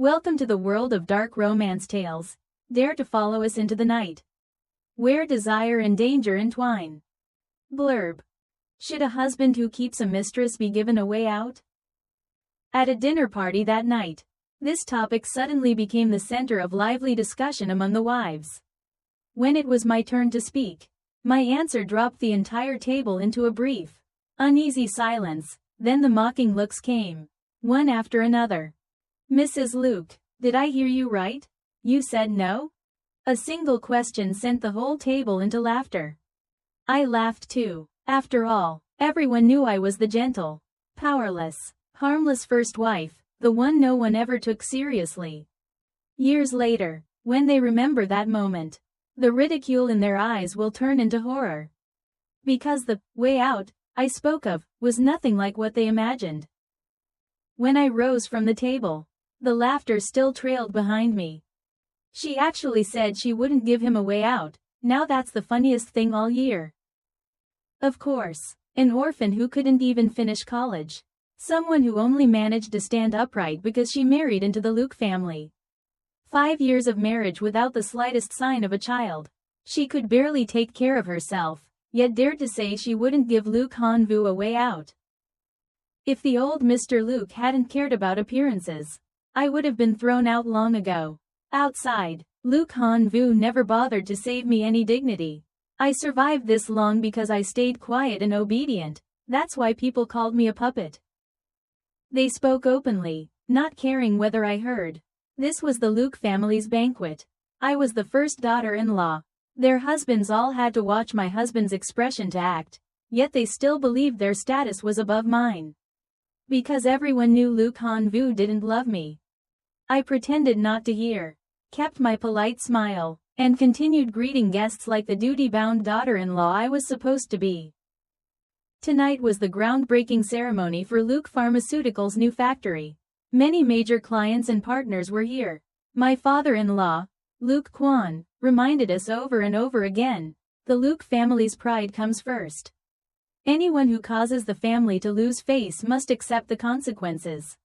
Welcome to the world of dark romance tales. Dare to follow us into the night, where desire and danger entwine. Blurb. Should a husband who keeps a mistress be given a way out? At a dinner party that night, this topic suddenly became the center of lively discussion among the wives. When it was my turn to speak, my answer dropped the entire table into a brief, uneasy silence. Then the mocking looks came, one after another. "Mrs. Luke, did I hear you right? You said no?" A single question sent the whole table into laughter. I laughed too. After all, everyone knew I was the gentle, powerless, harmless first wife, the one no one ever took seriously. Years later, when they remember that moment, the ridicule in their eyes will turn into horror. Because the way out I spoke of was nothing like what they imagined. When I rose from the table, the laughter still trailed behind me. "She actually said she wouldn't give him a way out. Now that's the funniest thing all year." Of course, an orphan who couldn't even finish college. Someone who only managed to stand upright because she married into the Luke family. 5 years of marriage without the slightest sign of a child. She could barely take care of herself, yet dared to say she wouldn't give Luke Hanvu a way out. If the old Mr. Luke hadn't cared about appearances, I would have been thrown out long ago. Outside, Luke Hanvu never bothered to save me any dignity. I survived this long because I stayed quiet and obedient. That's why people called me a puppet. They spoke openly, not caring whether I heard. This was the Luke family's banquet. I was the first daughter-in-law. Their husbands all had to watch my husband's expression to act, yet they still believed their status was above mine. Because everyone knew Luke Hanvu didn't love me. I pretended not to hear, kept my polite smile, and continued greeting guests like the duty-bound daughter-in-law I was supposed to be. Tonight was the groundbreaking ceremony for Luke Pharmaceuticals' new factory. Many major clients and partners were here. My father-in-law, Luke Kwan, reminded us over and over again, the Luke family's pride comes first. Anyone who causes the family to lose face must accept the consequences.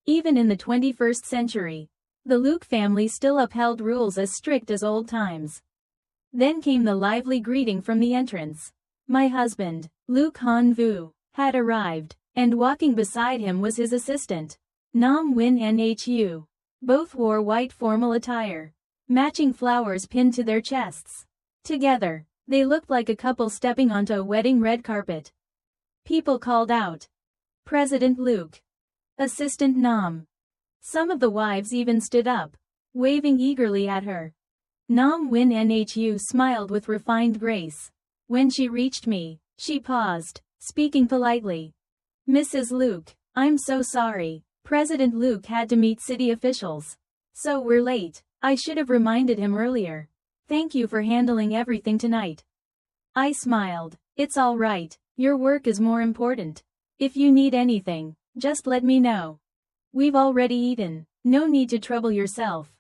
Even in the 21st century, the Luke family still upheld rules as strict as old times. Then came the lively greeting from the entrance. My husband, Luke Hanvu, had arrived, and walking beside him was his assistant, Nam Win Nhu. Both wore white formal attire, matching flowers pinned to their chests. Together, they looked like a couple stepping onto a wedding red carpet. People called out, "President Luke. Assistant Nam." Some of the wives even stood up, waving eagerly at her. Nam Win Nhu smiled with refined grace. When she reached me, she paused, speaking politely. "Mrs. Luke, I'm so sorry. President Luke had to meet city officials. So we're late. I should have reminded him earlier. Thank you for handling everything tonight." I smiled. "It's all right. Your work is more important. If you need anything, just let me know. We've already eaten. No need to trouble yourself."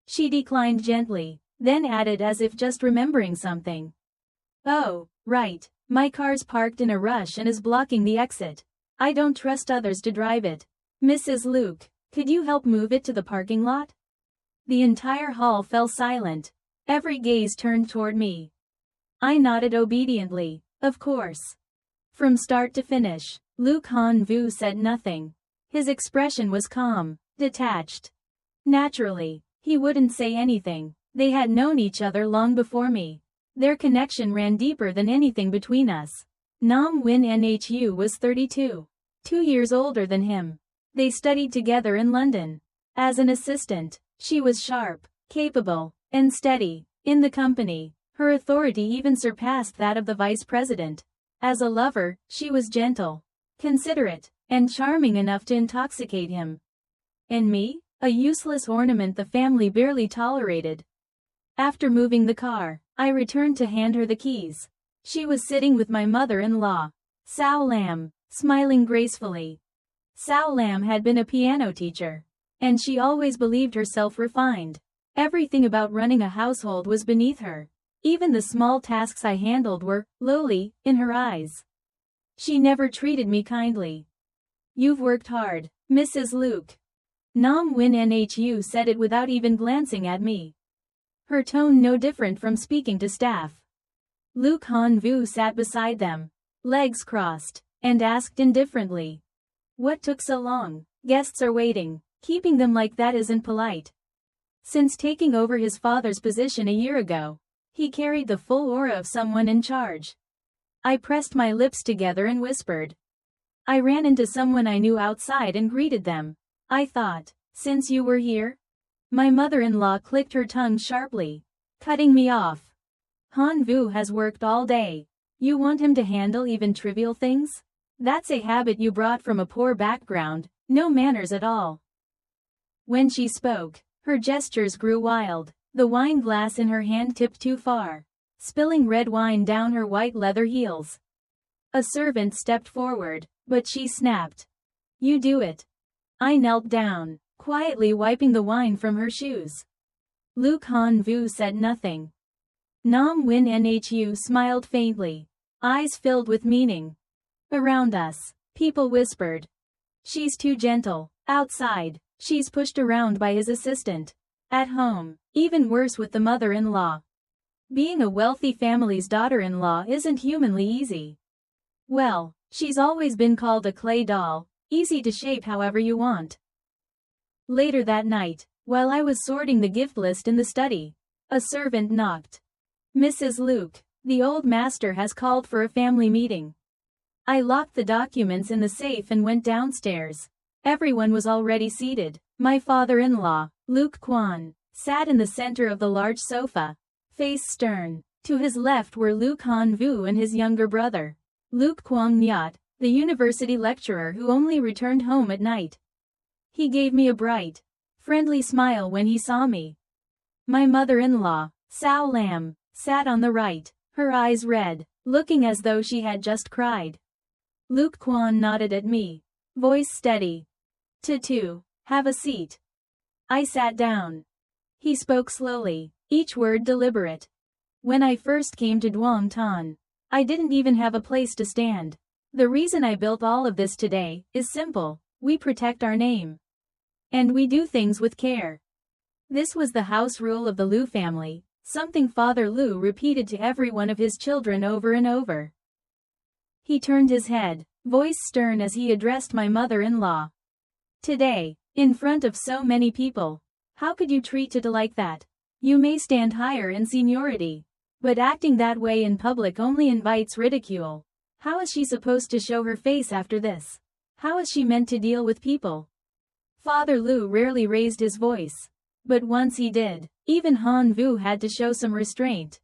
She declined gently, then added as if just remembering something. "Oh, right. My car's parked in a rush and is blocking the exit. I don't trust others to drive it. Mrs. Luke, could you help move it to the parking lot?" The entire hall fell silent. Every gaze turned toward me. I nodded obediently, of course. From start to finish, Luke Hanvu said nothing. His expression was calm, detached. Naturally, he wouldn't say anything. They had known each other long before me. Their connection ran deeper than anything between us. Nam Win Nhu was 32, 2 years older than him. They studied together in London. As an assistant, she was sharp, capable, and steady. In the company, her authority even surpassed that of the vice president. As a lover, she was gentle, considerate, and charming enough to intoxicate him. And me, a useless ornament the family barely tolerated. After moving the car, I returned to hand her the keys. She was sitting with my mother-in-law, Sao Lam, smiling gracefully. Sao Lam had been a piano teacher, and she always believed herself refined. Everything about running a household was beneath her. Even the small tasks I handled were lowly in her eyes. She never treated me kindly. "You've worked hard, Mrs. Luke." Nam Win Nhu said it without even glancing at me. Her tone no different from speaking to staff. Luke Han Vu sat beside them, legs crossed, and asked indifferently. What took so long? Guests are waiting. Keeping them like that isn't polite. Since taking over his father's position a year ago, he carried the full aura of someone in charge. I pressed my lips together and whispered. I ran into someone I knew outside and greeted them. I thought, since you were here? My mother-in-law clicked her tongue sharply, cutting me off. Han Vu has worked all day. You want him to handle even trivial things? That's a habit you brought from a poor background, no manners at all. When she spoke, her gestures grew wild, the wine glass in her hand tipped too far, spilling red wine down her white leather heels. A servant stepped forward, but she snapped. You do it. I knelt down, quietly wiping the wine from her shoes. Luke Han Vu said nothing. Nam Win Nhu smiled faintly, eyes filled with meaning. Around us, people whispered. She's too gentle. Outside, she's pushed around by his assistant. At home, even worse with the mother-in-law. Being a wealthy family's daughter-in-law isn't humanly easy. Well, she's always been called a clay doll, easy to shape however you want. Later that night, while I was sorting the gift list in the study, a servant knocked. Mrs. Luke, the old master has called for a family meeting. I locked the documents in the safe and went downstairs. Everyone was already seated. My father-in-law, Luke Quan, sat in the center of the large sofa, face stern. To his left were Luke Han Vu and his younger brother, Luke Quang Nyat, the university lecturer who only returned home at night. He gave me a bright, friendly smile when he saw me. My mother-in-law, Sao Lam, sat on the right, her eyes red, looking as though she had just cried. Luke Quan nodded at me, voice steady. Tutu, have a seat. I sat down. He spoke slowly, each word deliberate. When I first came to Duong Tan, I didn't even have a place to stand. The reason I built all of this today is simple: we protect our name. And we do things with care. This was the house rule of the Liu family, something Father Liu repeated to every one of his children over and over. He turned his head, voice stern as he addressed my mother-in-law. Today, in front of so many people, how could you treat Tata like that? You may stand higher in seniority, but acting that way in public only invites ridicule. How is she supposed to show her face after this? How is she meant to deal with people? Father Liu rarely raised his voice, but once he did, even Han Vu had to show some restraint.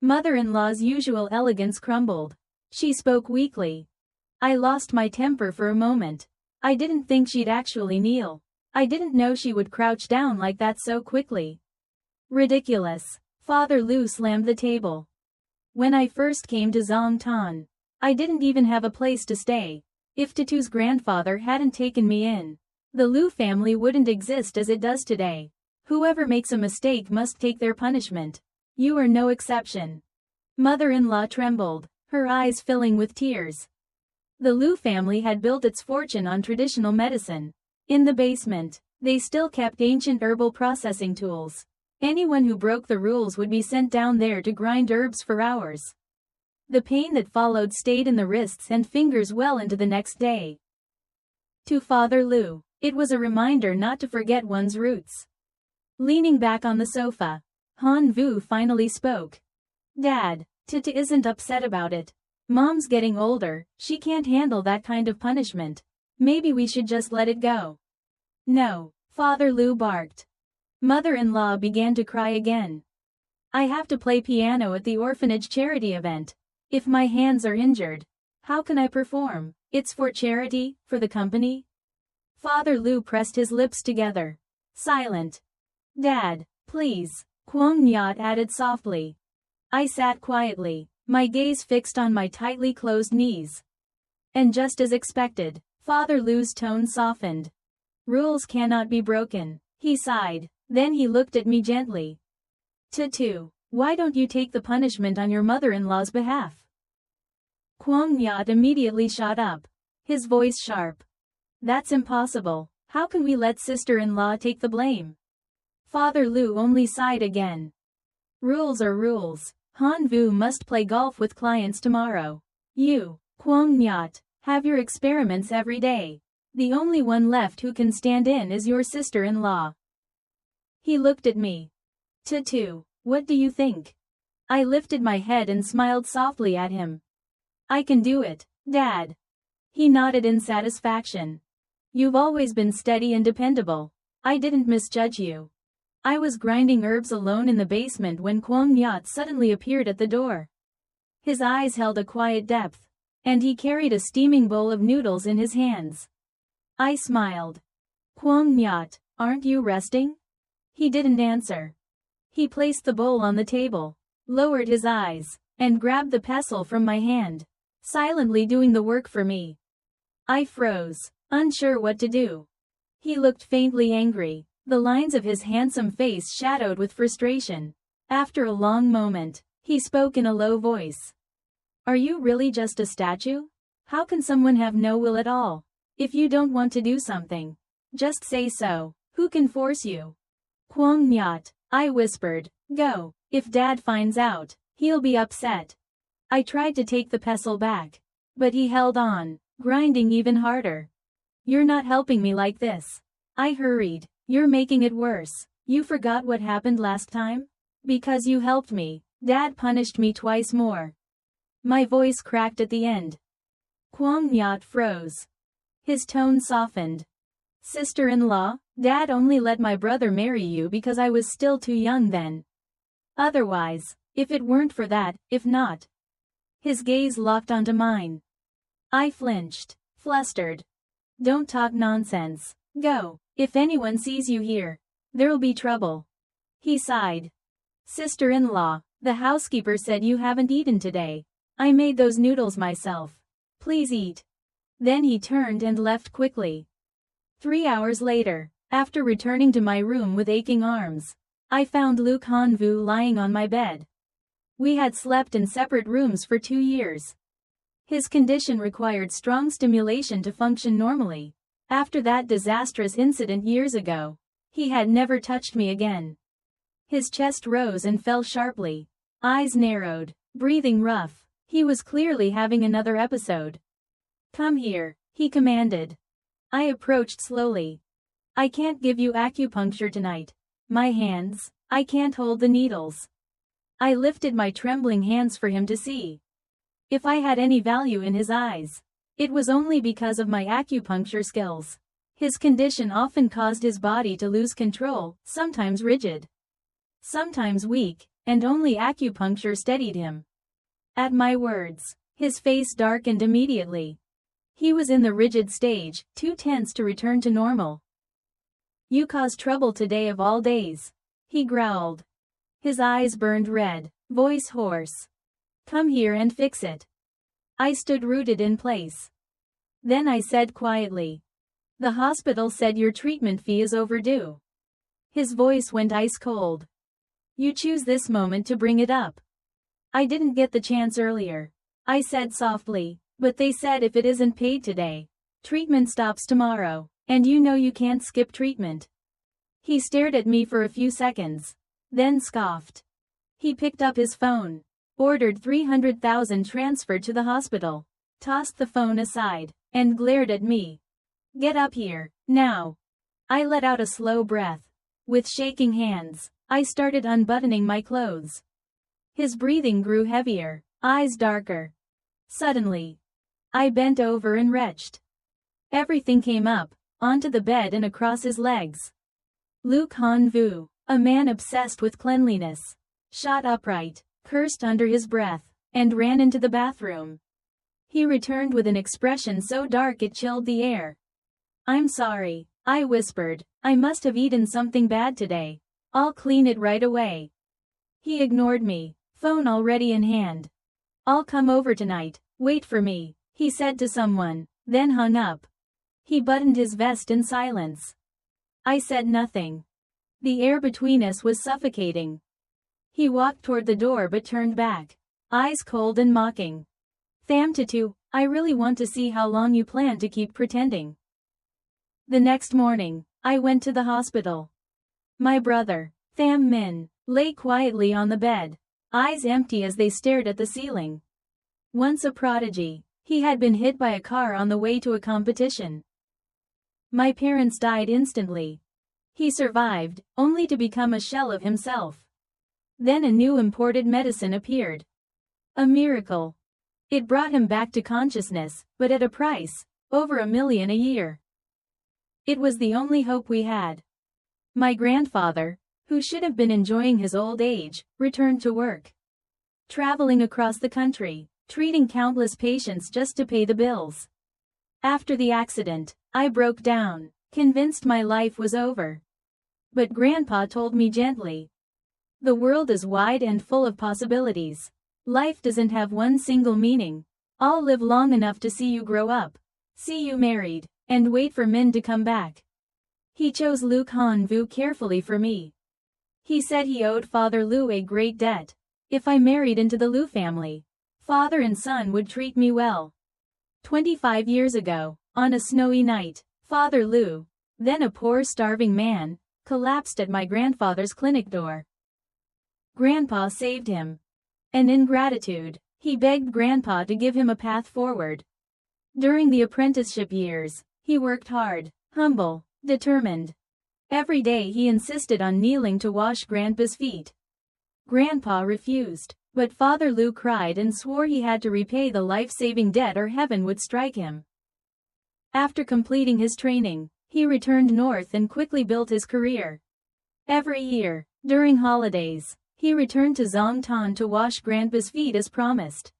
Mother-in-law's usual elegance crumbled. She spoke weakly. I lost my temper for a moment. I didn't think she'd actually kneel. I didn't know she would crouch down like that so quickly. Ridiculous. Father Liu slammed the table. When I first came to Zong Tan, I didn't even have a place to stay. If Tutu's grandfather hadn't taken me in, the Liu family wouldn't exist as it does today. Whoever makes a mistake must take their punishment. You are no exception. Mother-in-law trembled, her eyes filling with tears. The Liu family had built its fortune on traditional medicine. In the basement, they still kept ancient herbal processing tools. Anyone who broke the rules would be sent down there to grind herbs for hours. The pain that followed stayed in the wrists and fingers well into the next day. To Father Liu, it was a reminder not to forget one's roots. Leaning back on the sofa, Han Vu finally spoke. Dad, Tata isn't upset about it. Mom's getting older, she can't handle that kind of punishment. Maybe we should just let it go. No, Father Liu barked. Mother-in-law began to cry again. I have to play piano at the orphanage charity event. If my hands are injured, how can I perform? It's for charity, for the company. Father Liu pressed his lips together. Silent. Dad, please, Quang Nyat added softly. I sat quietly, my gaze fixed on my tightly closed knees. And just as expected, Father Liu's tone softened. Rules cannot be broken, he sighed, then he looked at me gently. Tutu, why don't you take the punishment on your mother-in-law's behalf? Quang Nyat immediately shot up, his voice sharp. That's impossible. How can we let sister-in-law take the blame? Father Lu only sighed again. Rules are rules. Han Vu must play golf with clients tomorrow. You, Kwang Nyat, have your experiments every day. The only one left who can stand in is your sister-in-law. He looked at me. Tutu, what do you think? I lifted my head and smiled softly at him. I can do it, Dad. He nodded in satisfaction. You've always been steady and dependable. I didn't misjudge you. I was grinding herbs alone in the basement when Kwang Nyat suddenly appeared at the door. His eyes held a quiet depth, and he carried a steaming bowl of noodles in his hands. I smiled. Kwang Nyat, aren't you resting? He didn't answer. He placed the bowl on the table, lowered his eyes, and grabbed the pestle from my hand, silently doing the work for me. I froze, unsure what to do. He looked faintly angry, the lines of his handsome face shadowed with frustration. After a long moment, he spoke in a low voice. Are you really just a statue? How can someone have no will at all? If you don't want to do something, just say so. Who can force you? Kwang Nyat, I whispered, go. If Dad finds out, he'll be upset. I tried to take the pestle back, but he held on, grinding even harder. You're not helping me like this. I hurried. You're making it worse. You forgot what happened last time? Because you helped me, Dad punished me twice more. My voice cracked at the end. Kwang Nyat froze. His tone softened. Sister-in-law, Dad only let my brother marry you because I was still too young then. Otherwise, if it weren't for that, if not. His gaze locked onto mine. I flinched, flustered. Don't talk nonsense. Go. If anyone sees you here, there'll be trouble. He sighed. Sister-in-law, the housekeeper said you haven't eaten today. I made those noodles myself. Please eat. Then he turned and left quickly. 3 hours later, after returning to my room with aching arms, I found Luke Han Vu lying on my bed. We had slept in separate rooms for 2 years. His condition required strong stimulation to function normally. After that disastrous incident years ago, he had never touched me again. His chest rose and fell sharply, eyes narrowed, breathing rough. He was clearly having another episode. Come here, he commanded. I approached slowly. I can't give you acupuncture tonight. My hands, I can't hold the needles. I lifted my trembling hands for him to see. If I had any value in his eyes, it was only because of my acupuncture skills. His condition often caused his body to lose control, sometimes rigid, sometimes weak, and only acupuncture steadied him. At my words, his face darkened immediately. He was in the rigid stage, too tense to return to normal. You caused trouble today of all days, he growled. His eyes burned red, voice hoarse. Come here and fix it. I stood rooted in place. Then I said quietly. The hospital said your treatment fee is overdue. His voice went ice cold. You choose this moment to bring it up. I didn't get the chance earlier. I said softly, but they said if it isn't paid today, treatment stops tomorrow, and you know you can't skip treatment. He stared at me for a few seconds, then scoffed. He picked up his phone, ordered 300,000 transferred to the hospital, tossed the phone aside, and glared at me. Get up here, now. I let out a slow breath. With shaking hands, I started unbuttoning my clothes. His breathing grew heavier, eyes darker. Suddenly, I bent over and retched. Everything came up, onto the bed and across his legs. Luke Han Vu, a man obsessed with cleanliness, shot upright, cursed under his breath, and ran into the bathroom. He returned with an expression so dark it chilled the air. I'm sorry, I whispered. I must have eaten something bad today. I'll clean it right away. He ignored me, phone already in hand. I'll come over tonight, wait for me, he said to someone, then hung up. He buttoned his vest in silence. I said nothing. The air between us was suffocating. He walked toward the door but turned back, eyes cold and mocking. Tham Tutu, I really want to see how long you plan to keep pretending. The next morning, I went to the hospital. My brother, Tham Min, lay quietly on the bed, eyes empty as they stared at the ceiling. Once a prodigy, he had been hit by a car on the way to a competition. My parents died instantly. He survived, only to become a shell of himself. Then a new imported medicine appeared. A miracle. It brought him back to consciousness, but at a price, over $1 million a year. It was the only hope we had. My grandfather, who should have been enjoying his old age, returned to work. Traveling across the country, treating countless patients just to pay the bills. After the accident, I broke down, convinced my life was over. But Grandpa told me gently, "The world is wide and full of possibilities. Life doesn't have one single meaning. I'll live long enough to see you grow up, see you married, and wait for Min to come back." He chose Luke Han Vu carefully for me. He said he owed Father Lu a great debt. If I married into the Lu family, father and son would treat me well. 25 years ago, on a snowy night, Father Lu, then a poor starving man, collapsed at my grandfather's clinic door. Grandpa saved him. And in gratitude, he begged Grandpa to give him a path forward. During the apprenticeship years, he worked hard, humble, determined. Every day he insisted on kneeling to wash Grandpa's feet. Grandpa refused, but Father Lu cried and swore he had to repay the life-saving debt or heaven would strike him. After completing his training, he returned north and quickly built his career. Every year, during holidays, he returned to Zongtan to wash Grandpa's feet as promised.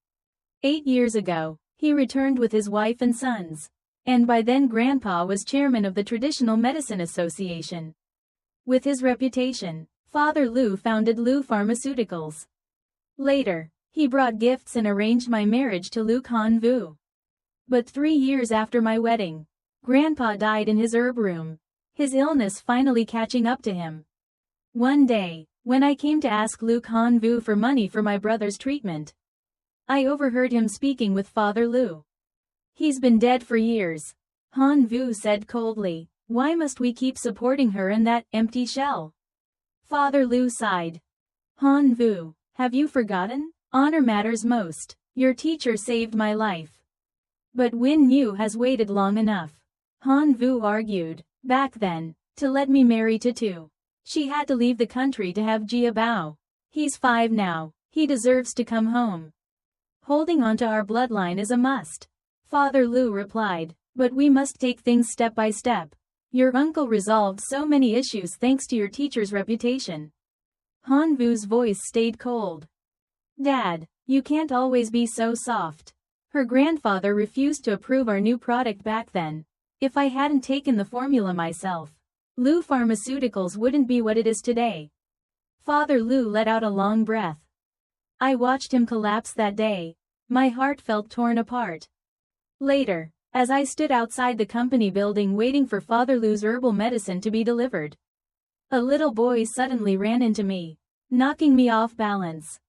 8 years ago, he returned with his wife and sons. And by then Grandpa was chairman of the Traditional Medicine Association. With his reputation, Father Lu founded Lu Pharmaceuticals. Later, he brought gifts and arranged my marriage to Luke Han Vu. But 3 years after my wedding, Grandpa died in his herb room, his illness finally catching up to him. One day, when I came to ask Luke Han Vu for money for my brother's treatment, I overheard him speaking with Father Lu. "He's been dead for years," Han Vu said coldly. "Why must we keep supporting her in that empty shell?" Father Lu sighed. "Han Vu, have you forgotten? Honor matters most. Your teacher saved my life." "But Win Yu has waited long enough," Han Vu argued. "Back then, to let me marry Tatu, she had to leave the country to have Jia Bao. He's 5 now, he deserves to come home. Holding on to our bloodline is a must." Father Lu replied, "But we must take things step by step. Your uncle resolved so many issues thanks to your teacher's reputation." Han Vu's voice stayed cold. "Dad, you can't always be so soft. Her grandfather refused to approve our new product back then. If I hadn't taken the formula myself, Lu Pharmaceuticals wouldn't be what it is today." Father Lu let out a long breath. I watched him collapse that day. My heart felt torn apart. Later, as I stood outside the company building waiting for Father Lu's herbal medicine to be delivered, a little boy suddenly ran into me, knocking me off balance.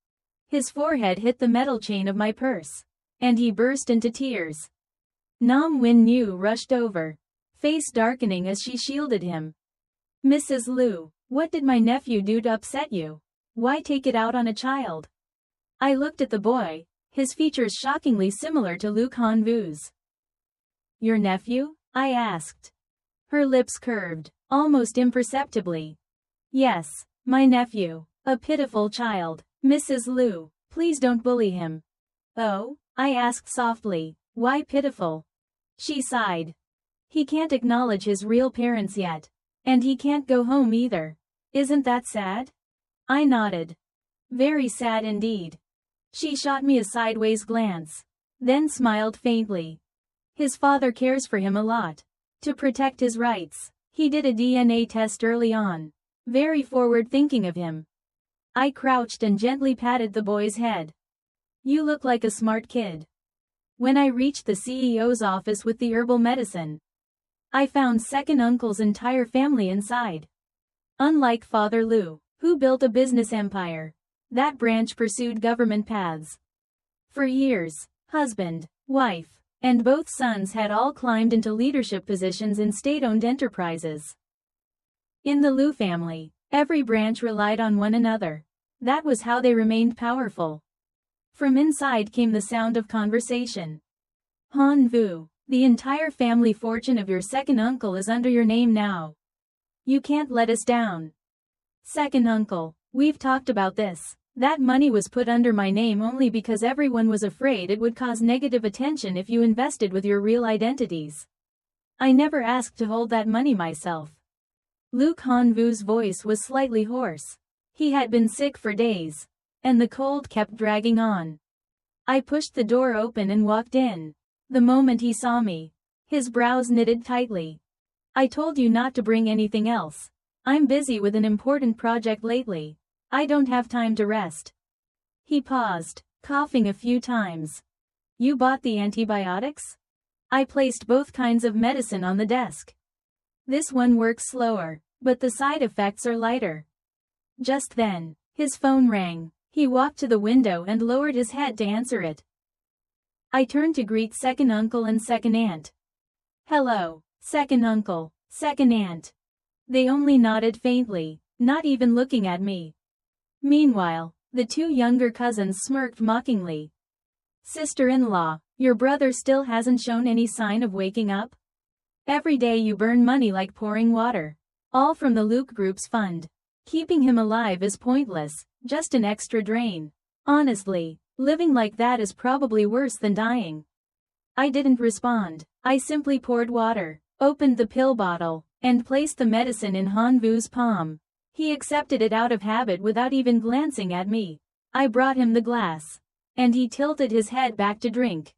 His forehead hit the metal chain of my purse, and he burst into tears. Nam Win Yu rushed over, face darkening as she shielded him. "Mrs. Lu, what did my nephew do to upset you? Why take it out on a child?" I looked at the boy, his features shockingly similar to Luke Han Vu's. "Your nephew?" I asked. Her lips curved, almost imperceptibly. "Yes, my nephew. A pitiful child. Mrs. Lu, please don't bully him." "Oh?" I asked softly. "Why pitiful?" She sighed. "He can't acknowledge his real parents yet. And he can't go home either. Isn't that sad?" I nodded. "Very sad indeed." She shot me a sideways glance, then smiled faintly. "His father cares for him a lot. To protect his rights, he did a DNA test early on. Very forward-thinking of him." I crouched and gently patted the boy's head. "You look like a smart kid." When I reached the CEO's office with the herbal medicine, I found second uncle's entire family inside. Unlike Father Lu, who built a business empire, that branch pursued government paths. For years, husband, wife, And both sons had all climbed into leadership positions in state-owned enterprises. In the Liu family, every branch relied on one another. That was how they remained powerful. From inside came the sound of conversation. Han Vu, the entire family fortune of your second uncle is under your name now. You can't let us down. Second uncle, we've talked about this. That money was put under my name only because everyone was afraid it would cause negative attention if you invested with your real identities. I never asked to hold that money myself. Luke Han Vu's voice was slightly hoarse. He had been sick for days, and the cold kept dragging on. I pushed the door open and walked in. The moment he saw me, his brows knitted tightly. I told you not to bring anything else. I'm busy with an important project lately. I don't have time to rest. He paused, coughing a few times. You bought the antibiotics? I placed both kinds of medicine on the desk. This one works slower, but the side effects are lighter. Just then, his phone rang. He walked to the window and lowered his head to answer it. I turned to greet second uncle and second aunt. Hello, second uncle, second aunt. They only nodded faintly, not even looking at me. Meanwhile, the two younger cousins smirked mockingly. Sister-in-law, your brother still hasn't shown any sign of waking up? Every day you burn money like pouring water. All from the Luke Group's fund. Keeping him alive is pointless, just an extra drain. Honestly, living like that is probably worse than dying. I didn't respond. I simply poured water, opened the pill bottle, and placed the medicine in Han Vu's palm. He accepted it out of habit without even glancing at me. I brought him the glass, and he tilted his head back to drink.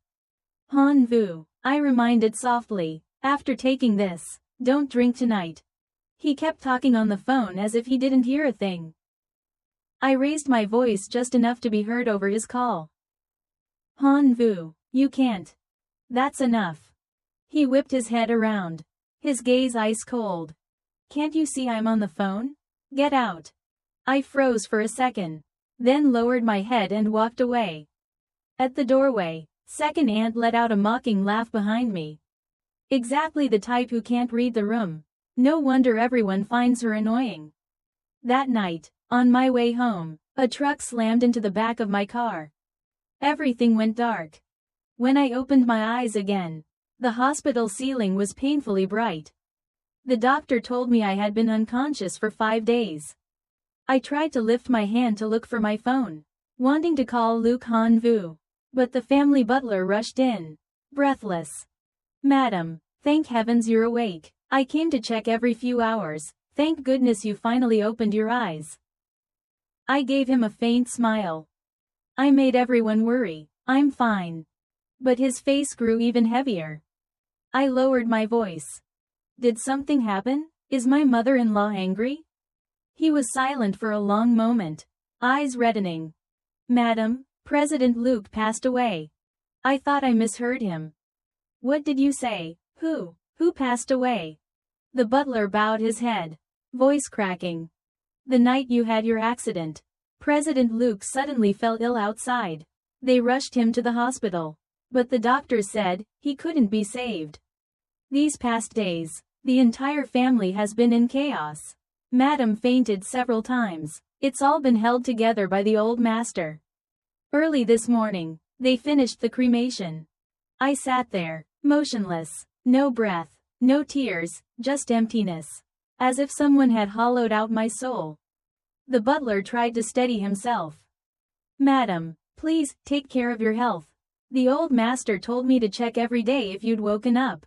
Han Vu, I reminded softly, after taking this, don't drink tonight. He kept talking on the phone as if he didn't hear a thing. I raised my voice just enough to be heard over his call. Han Vu, you can't. That's enough. He whipped his head around, his gaze ice cold. Can't you see I'm on the phone? Get out. I froze for a second, then lowered my head and walked away. At the doorway, second aunt let out a mocking laugh behind me. Exactly the type who can't read the room. No wonder everyone finds her annoying. That night, on my way home, a truck slammed into the back of my car. Everything went dark. When I opened my eyes again, the hospital ceiling was painfully bright. The doctor told me I had been unconscious for 5 days. I tried to lift my hand to look for my phone, wanting to call Luke Han Vu, but the family butler rushed in, breathless. Madam, thank heavens you're awake. I came to check every few hours. Thank goodness you finally opened your eyes. I gave him a faint smile. I made everyone worry. I'm fine. But his face grew even heavier. I lowered my voice. Did something happen? Is my mother-in-law angry? He was silent for a long moment, eyes reddening. Madam, President Luke passed away. I thought I misheard him. What did you say? Who passed away? The butler bowed his head, voice cracking. The night you had your accident. President Luke suddenly fell ill outside. They rushed him to the hospital, but the doctors said he couldn't be saved. These past days, the entire family has been in chaos. Madam fainted several times. It's all been held together by the old master. Early this morning, they finished the cremation. I sat there, motionless, no breath, no tears, just emptiness. As if someone had hollowed out my soul. The butler tried to steady himself. Madam, please, take care of your health. The old master told me to check every day if you'd woken up.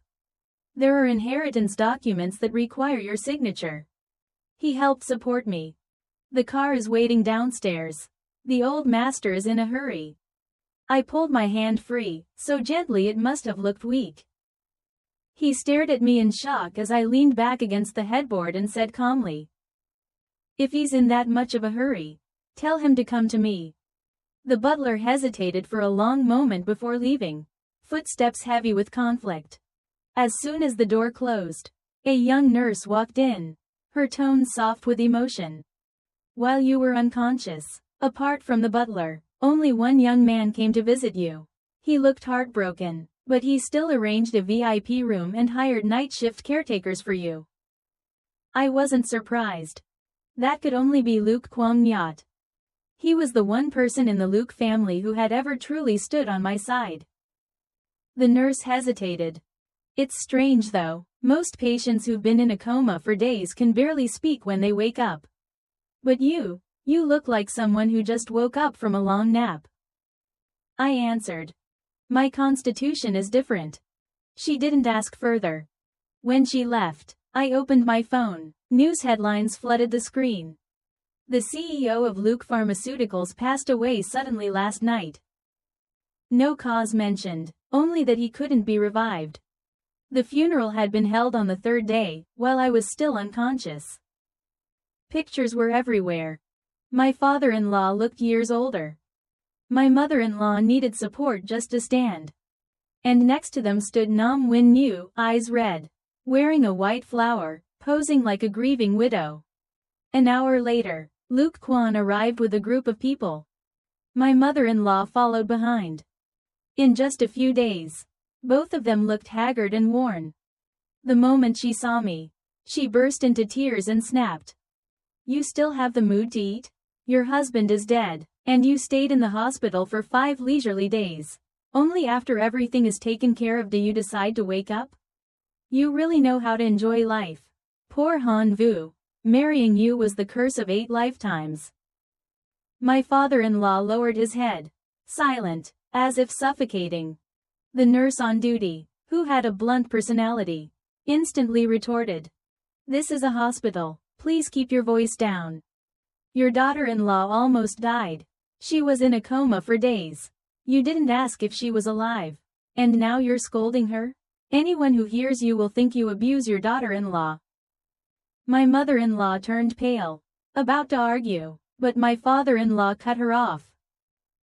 There are inheritance documents that require your signature. He helped support me. The car is waiting downstairs. The old master is in a hurry. I pulled my hand free, so gently it must have looked weak. He stared at me in shock as I leaned back against the headboard and said calmly, if he's in that much of a hurry, tell him to come to me. The butler hesitated for a long moment before leaving, footsteps heavy with conflict. As soon as the door closed, a young nurse walked in, her tone soft with emotion. While you were unconscious, apart from the butler, only one young man came to visit you. He looked heartbroken, But he still arranged a VIP room and hired night shift caretakers for you. I wasn't surprised. That could only be Luke Kwong Nyat. He was the one person in the Luke family who had ever truly stood on my side. The nurse hesitated. It's strange though, most patients who've been in a coma for days can barely speak when they wake up. But you look like someone who just woke up from a long nap. I answered. My constitution is different. She didn't ask further. When she left, I opened my phone. News headlines flooded the screen. The CEO of Luke Pharmaceuticals passed away suddenly last night. No cause mentioned, only that he couldn't be revived. The funeral had been held on the third day, while I was still unconscious. Pictures were everywhere. My father-in-law looked years older. My mother-in-law needed support just to stand. And next to them stood Nam Win Nhu, eyes red, wearing a white flower, posing like a grieving widow. An hour later, Luke Kwan arrived with a group of people. My mother-in-law followed behind. In just a few days, both of them looked haggard and worn. The moment she saw me, she burst into tears and snapped. You still have the mood to eat? Your husband is dead, and you stayed in the hospital for 5 leisurely days. Only after everything is taken care of do you decide to wake up? You really know how to enjoy life. Poor Han Vu. Marrying you was the curse of 8 lifetimes. My father-in-law lowered his head, silent, as if suffocating. The nurse on duty, who had a blunt personality, instantly retorted. This is a hospital, please keep your voice down. Your daughter-in-law almost died. She was in a coma for days. You didn't ask if she was alive. And now you're scolding her? Anyone who hears you will think you abuse your daughter-in-law. My mother-in-law turned pale, about to argue, but my father-in-law cut her off.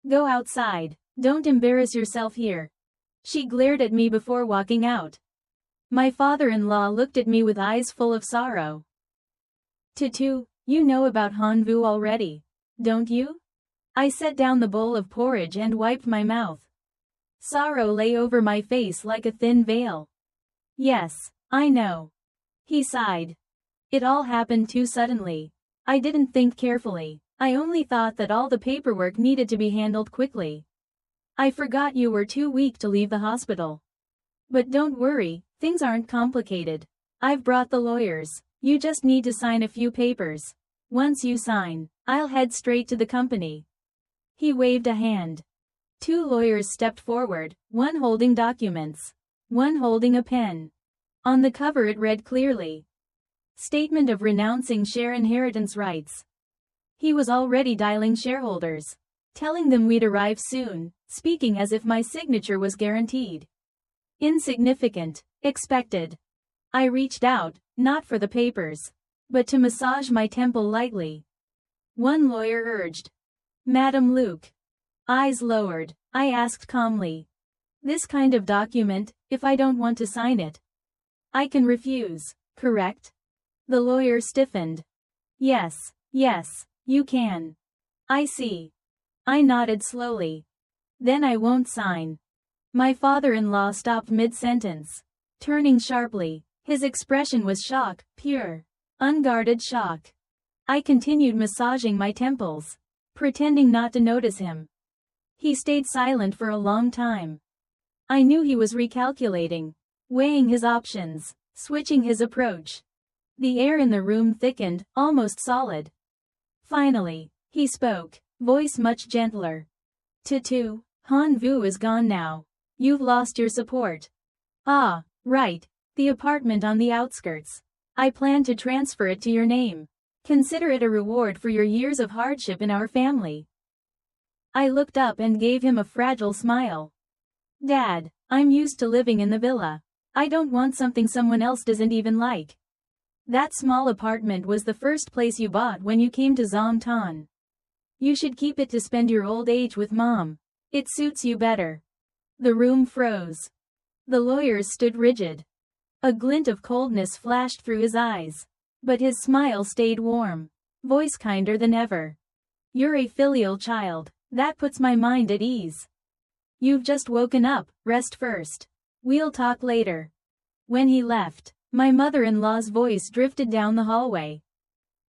Go outside, don't embarrass yourself here. She glared at me before walking out. My father-in-law looked at me with eyes full of sorrow. Tutu, you know about Han Vu already, don't you? I set down the bowl of porridge and wiped my mouth. Sorrow lay over my face like a thin veil. Yes, I know. He sighed. It all happened too suddenly. I didn't think carefully. I only thought that all the paperwork needed to be handled quickly. I forgot you were too weak to leave the hospital. But don't worry, things aren't complicated. I've brought the lawyers. You just need to sign a few papers. Once you sign, I'll head straight to the company. He waved a hand. 2 lawyers stepped forward, one holding documents, one holding a pen. On the cover it read clearly. Statement of renouncing share inheritance rights. He was already dialing shareholders, telling them we'd arrive soon, speaking as if my signature was guaranteed. Insignificant, expected. I reached out, not for the papers, but to massage my temple lightly. One lawyer urged. Madam Luke. Eyes lowered, I asked calmly. This kind of document, if I don't want to sign it, I can refuse, correct? The lawyer stiffened. Yes, you can. I see. I nodded slowly. Then I won't sign. My father-in-law stopped mid-sentence, turning sharply. His expression was shock, pure, unguarded shock. I continued massaging my temples, pretending not to notice him. He stayed silent for a long time. I knew he was recalculating, weighing his options, switching his approach. The air in the room thickened, almost solid. Finally, he spoke, voice much gentler. Tutu, Han Vu is gone now. You've lost your support. Ah, right, the apartment on the outskirts. I plan to transfer it to your name. Consider it a reward for your years of hardship in our family. I looked up and gave him a fragile smile. Dad, I'm used to living in the villa. I don't want something someone else doesn't even like. That small apartment was the first place you bought when you came to Zomtan. You should keep it to spend your old age with Mom. It suits you better. The room froze. The lawyers stood rigid. A glint of coldness flashed through his eyes. But his smile stayed warm, voice kinder than ever. You're a filial child. That puts my mind at ease. You've just woken up, rest first. We'll talk later. When he left, my mother-in-law's voice drifted down the hallway.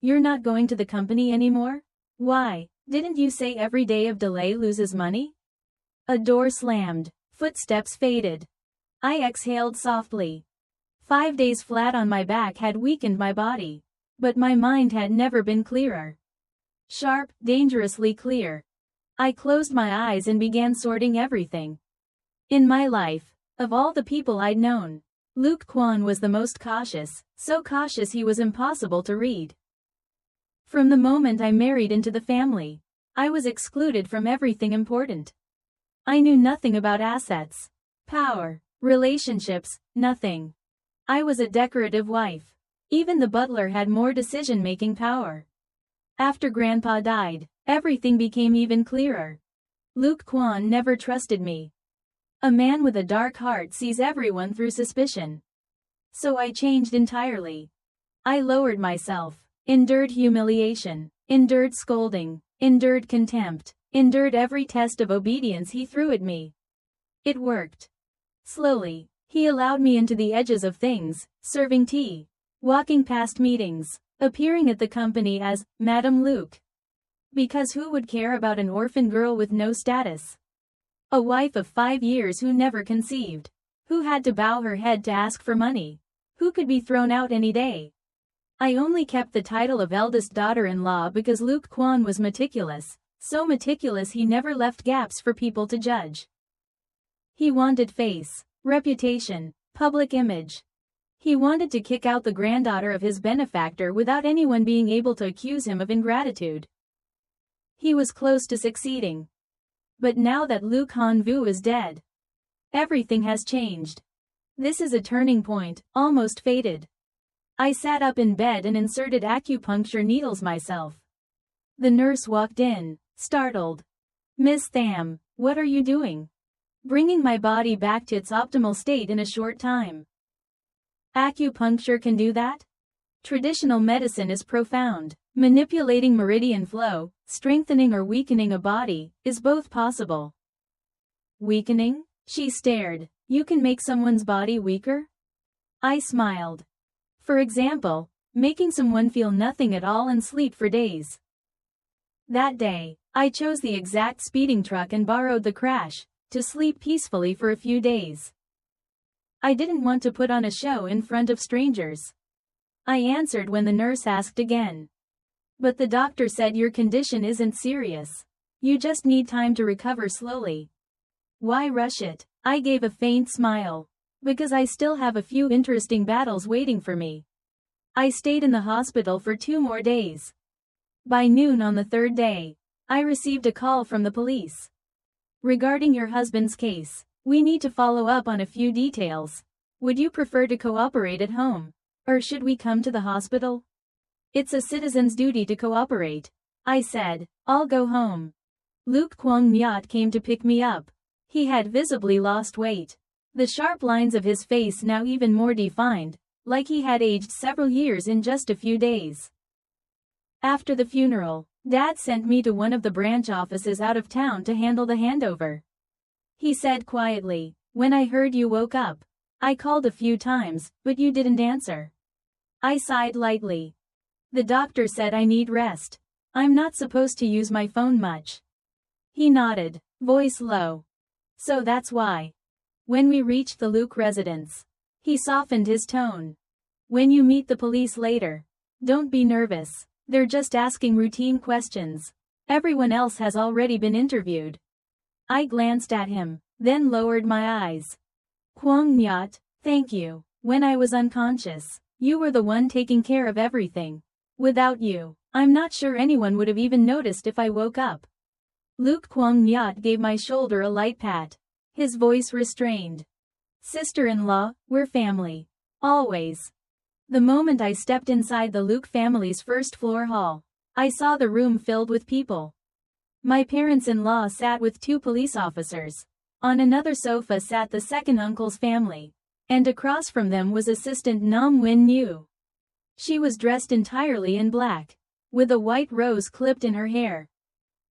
You're not going to the company anymore? Why, didn't you say every day of delay loses money? A door slammed, footsteps faded. I exhaled softly. 5 days flat on my back had weakened my body, but my mind had never been clearer. Sharp, dangerously clear. I closed my eyes and began sorting everything. In my life, of all the people I'd known, Luke Kwon was the most cautious, so cautious he was impossible to read. From the moment I married into the family, I was excluded from everything important. I knew nothing about assets, power, relationships, nothing. I was a decorative wife. Even the butler had more decision-making power. After Grandpa died, everything became even clearer. Luke Kwon never trusted me. A man with a dark heart sees everyone through suspicion. So I changed entirely. I lowered myself, endured humiliation, endured scolding, endured contempt, endured every test of obedience he threw at me. It worked. Slowly, he allowed me into the edges of things, serving tea, walking past meetings, appearing at the company as Madam Luke. Because who would care about an orphan girl with no status? A wife of 5 years who never conceived, who had to bow her head to ask for money, who could be thrown out any day. I only kept the title of eldest daughter-in-law because Luke Kwon was meticulous, so meticulous he never left gaps for people to judge. He wanted face, reputation, public image. He wanted to kick out the granddaughter of his benefactor without anyone being able to accuse him of ingratitude. He was close to succeeding. But now that Luke Han-vu is dead, everything has changed. This is a turning point, almost fated. I sat up in bed and inserted acupuncture needles myself. The nurse walked in, startled. Miss Tham, what are you doing? Bringing my body back to its optimal state in a short time. Acupuncture can do that? Traditional medicine is profound. Manipulating meridian flow, strengthening or weakening a body, is both possible. Weakening? She stared. You can make someone's body weaker? I smiled. For example, making someone feel nothing at all and sleep for days. That day, I chose the exact speeding truck and borrowed the crash, to sleep peacefully for a few days. I didn't want to put on a show in front of strangers. I answered when the nurse asked again. But the doctor said your condition isn't serious. You just need time to recover slowly. Why rush it? I gave a faint smile. Because I still have a few interesting battles waiting for me. I stayed in the hospital for 2 more days. By noon on the 3rd day, I received a call from the police. Regarding your husband's case, we need to follow up on a few details. Would you prefer to cooperate at home? Or should we come to the hospital? It's a citizen's duty to cooperate. I said, I'll go home. Luke Kwon Myat came to pick me up. He had visibly lost weight. The sharp lines of his face now even more defined, like he had aged several years in just a few days. After the funeral, Dad sent me to one of the branch offices out of town to handle the handover. He said quietly, when I heard you woke up, I called a few times, but you didn't answer. I sighed lightly. The doctor said I need rest. I'm not supposed to use my phone much. He nodded, voice low. So that's why. When we reached the Luke residence, he softened his tone. When you meet the police later, don't be nervous. They're just asking routine questions. Everyone else has already been interviewed. I glanced at him, then lowered my eyes. Kwon Myat, thank you. When I was unconscious, you were the one taking care of everything. Without you, I'm not sure anyone would have even noticed if I woke up. Luke Kwon Myat gave my shoulder a light pat. His voice restrained. Sister-in-law, we're family. Always. The moment I stepped inside the Luke family's first-floor hall, I saw the room filled with people. My parents-in-law sat with 2 police officers. On another sofa sat the second uncle's family. And across from them was Assistant Nam Win-Yu. She was dressed entirely in black, with a white rose clipped in her hair.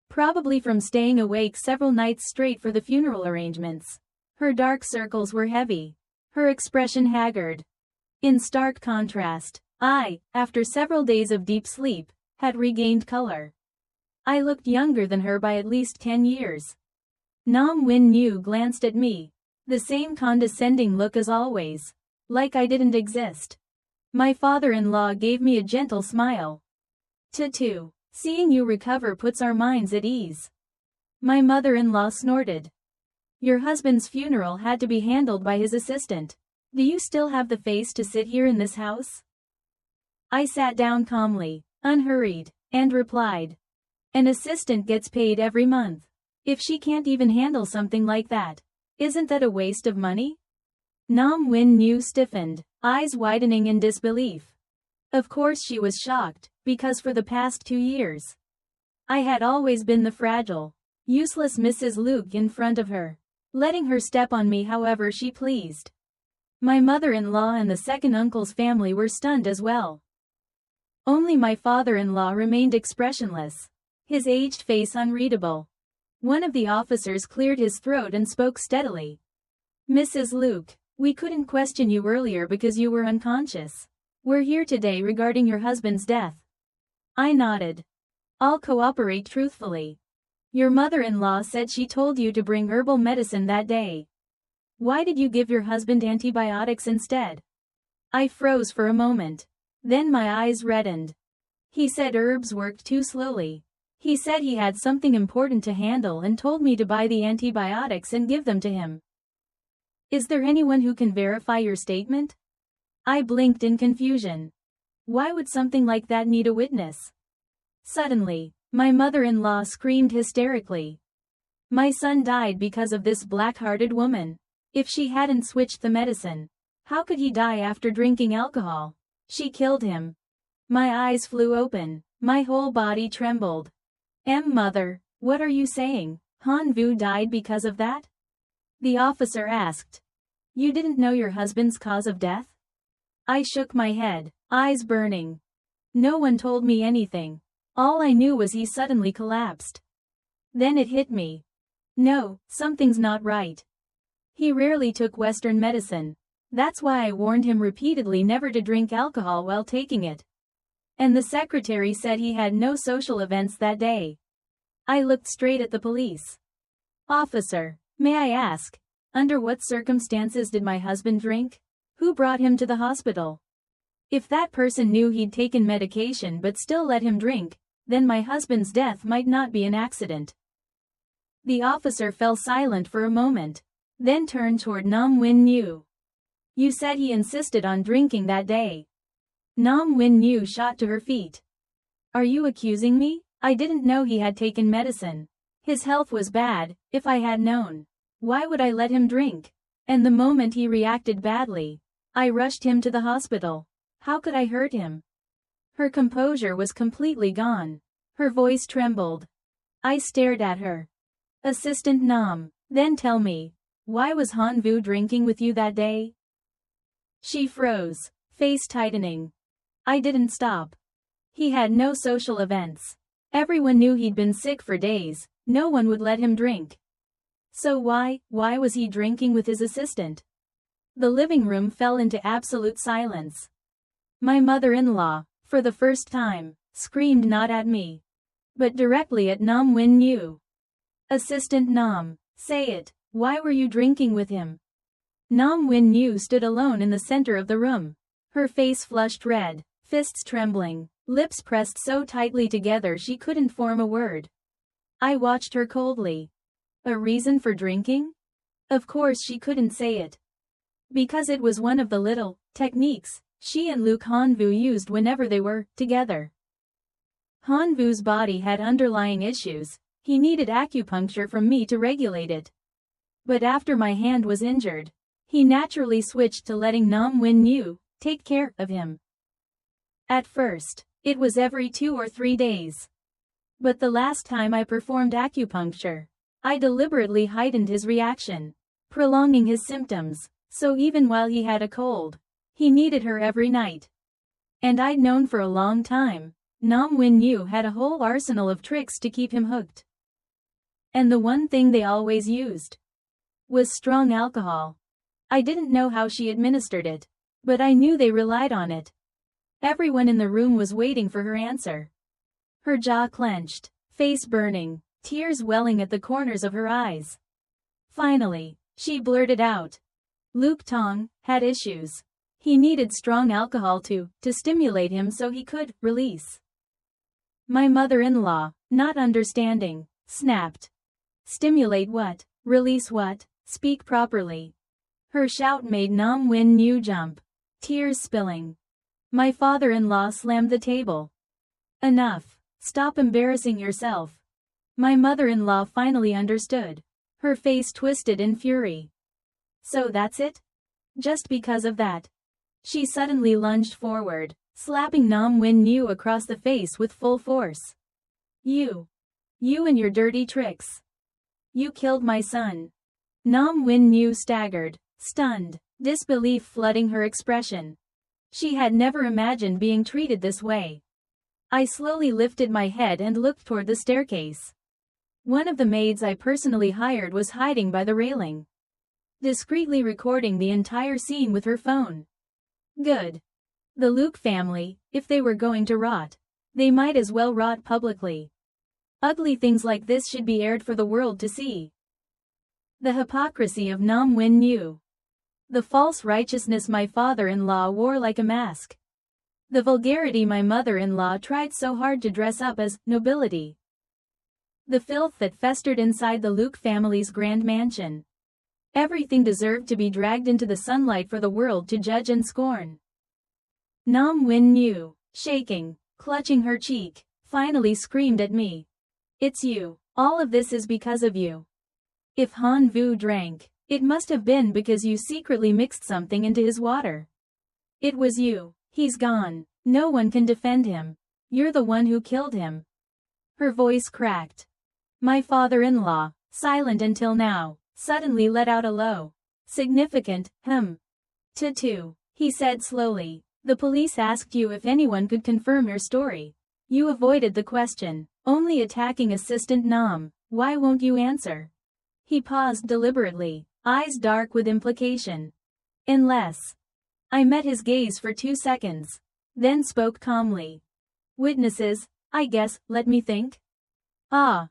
Probably from staying awake several nights straight for the funeral arrangements. Her dark circles were heavy, her expression haggard. In stark contrast, I, after several days of deep sleep, had regained color. I looked younger than her by at least 10 years. Nam Win Nhu glanced at me, the same condescending look as always, like I didn't exist. My father-in-law gave me a gentle smile. Tutu, seeing you recover puts our minds at ease. My mother-in-law snorted. Your husband's funeral had to be handled by his assistant. Do you still have the face to sit here in this house? I sat down calmly, unhurried, and replied. An assistant gets paid every month. If she can't even handle something like that, isn't that a waste of money? Nam Win Nhu stiffened, eyes widening in disbelief. Of course she was shocked, because for the past 2 years, I had always been the fragile, useless Mrs. Luke in front of her, letting her step on me however she pleased. My mother-in-law and the second uncle's family were stunned as well. Only my father-in-law remained expressionless, his aged face unreadable. One of the officers cleared his throat and spoke steadily. Mrs. Luke, we couldn't question you earlier because you were unconscious. We're here today regarding your husband's death. I nodded. I'll cooperate truthfully. Your mother-in-law said she told you to bring herbal medicine that day. Why did you give your husband antibiotics instead? I froze for a moment. Then my eyes reddened. He said herbs worked too slowly. He said he had something important to handle and told me to buy the antibiotics and give them to him. Is there anyone who can verify your statement? I blinked in confusion. Why would something like that need a witness? Suddenly, my mother-in-law screamed hysterically. My son died because of this black-hearted woman. If she hadn't switched the medicine, how could he die after drinking alcohol? She killed him. My eyes flew open, my whole body trembled. Mother, what are you saying? Han Vu died because of that? The officer asked. You didn't know your husband's cause of death? I shook my head, eyes burning. No one told me anything. All I knew was he suddenly collapsed. Then it hit me. No, something's not right. He rarely took Western medicine. That's why I warned him repeatedly never to drink alcohol while taking it. And the secretary said he had no social events that day. I looked straight at the police. Officer, may I ask, under what circumstances did my husband drink? Who brought him to the hospital? If that person knew he'd taken medication but still let him drink, then my husband's death might not be an accident. The officer fell silent for a moment, then turned toward Nam Win Nhu. You said he insisted on drinking that day. Nam Win Nhu shot to her feet. Are you accusing me? I didn't know he had taken medicine. His health was bad. If I had known, why would I let him drink? And the moment he reacted badly, I rushed him to the hospital. How could I hurt him? Her composure was completely gone. Her voice trembled. I stared at her. Assistant Nam, then tell me, why was Han Vu drinking with you that day? She froze, face tightening. I didn't stop. He had no social events. Everyone knew he'd been sick for days. No one would let him drink. So why was he drinking with his assistant? The living room fell into absolute silence. My mother-in-law, for the first time, screamed not at me, but directly at Nam Win Nhu. Assistant Nam, say it, why were you drinking with him? Nam Win Nhu stood alone in the center of the room. Her face flushed red, fists trembling, lips pressed so tightly together she couldn't form a word. I watched her coldly. A reason for drinking? Of course she couldn't say it. Because it was one of the little techniques she and Luke Han Vu used whenever they were together. Han Vu's body had underlying issues. He needed acupuncture from me to regulate it. But after my hand was injured, he naturally switched to letting Nam Win Nhu take care of him. At first, it was every 2 or 3 days. But the last time I performed acupuncture, I deliberately heightened his reaction, prolonging his symptoms, so even while he had a cold, he needed her every night. And I'd known for a long time, Nam Win Nhu had a whole arsenal of tricks to keep him hooked. And the one thing they always used was strong alcohol. I didn't know how she administered it, but I knew they relied on it. Everyone in the room was waiting for her answer. Her jaw clenched, face burning, tears welling at the corners of her eyes. Finally, she blurted out. Luke Tong had issues. He needed strong alcohol to stimulate him so he could release. My mother-in-law, not understanding, snapped. Stimulate what? Release what? Speak properly. Her shout made Nam Win Nhu jump, tears spilling. My father-in-law slammed the table. Enough. Stop embarrassing yourself. My mother-in-law finally understood. Her face twisted in fury. So that's it? Just because of that? She suddenly lunged forward, slapping Nam Win Nhu across the face with full force. You and your dirty tricks. You killed my son. Nam Win Nhu staggered, stunned, disbelief flooding her expression. She had never imagined being treated this way. I slowly lifted my head and looked toward the staircase. One of the maids I personally hired was hiding by the railing, discreetly recording the entire scene with her phone. Good. The Luke family, if they were going to rot, they might as well rot publicly. Ugly things like this should be aired for the world to see. The hypocrisy of Nam Win Nhu. The false righteousness my father-in-law wore like a mask. The vulgarity my mother-in-law tried so hard to dress up as nobility. The filth that festered inside the Luke family's grand mansion. Everything deserved to be dragged into the sunlight for the world to judge and scorn. Nam Win Nhu, shaking, clutching her cheek, finally screamed at me. It's you. All of this is because of you. If Han Vu drank, it must have been because you secretly mixed something into his water. It was you. He's gone. No one can defend him. You're the one who killed him. Her voice cracked. My father-in-law, silent until now, suddenly let out a low, significant, "Tutu," he said slowly. The police asked you if anyone could confirm your story. You avoided the question, only attacking Assistant Nam. Why won't you answer? He paused deliberately, eyes dark with implication. Unless. I met his gaze for 2 seconds, then spoke calmly. Witnesses, I guess, let me think. Ah.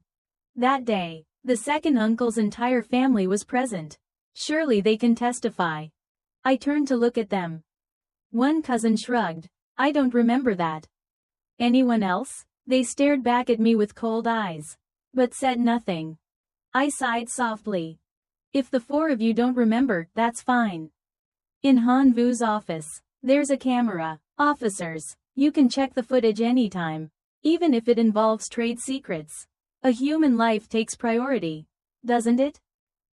That day, the second uncle's entire family was present. Surely they can testify. I turned to look at them. One cousin shrugged. I don't remember that. Anyone else? They stared back at me with cold eyes, but said nothing. I sighed softly. If the 4 of you don't remember, that's fine. In Han Vu's office, there's a camera. Officers, you can check the footage anytime, even if it involves trade secrets. A human life takes priority, doesn't it?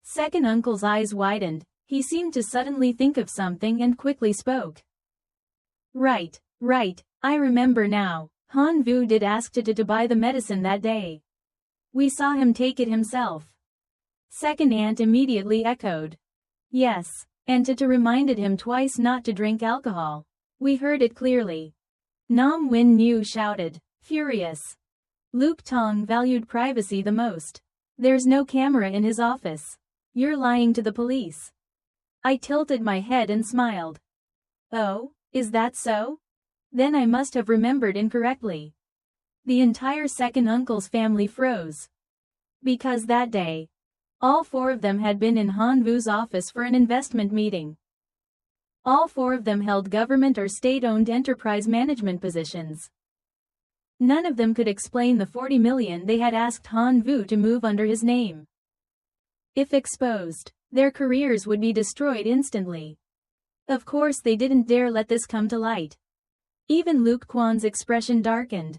Second uncle's eyes widened. He seemed to suddenly think of something and quickly spoke. Right, I remember now. Han Vu did ask Tata to buy the medicine that day. We saw him take it himself. Second aunt immediately echoed. Yes, and Tata reminded him twice not to drink alcohol. We heard it clearly. Nam Win Nhu shouted, furious. Luke Tong valued privacy the most. There's no camera in his office. You're lying to the police. I tilted my head and smiled. Oh, is that so? Then I must have remembered incorrectly. The entire second uncle's family froze. Because that day, all 4 of them had been in Han Vu's office for an investment meeting. All 4 of them held government or state-owned enterprise management positions. None of them could explain the 40 million they had asked Han Vu to move under his name. If exposed, their careers would be destroyed instantly. Of course they didn't dare let this come to light. Even Luke Kwan's expression darkened.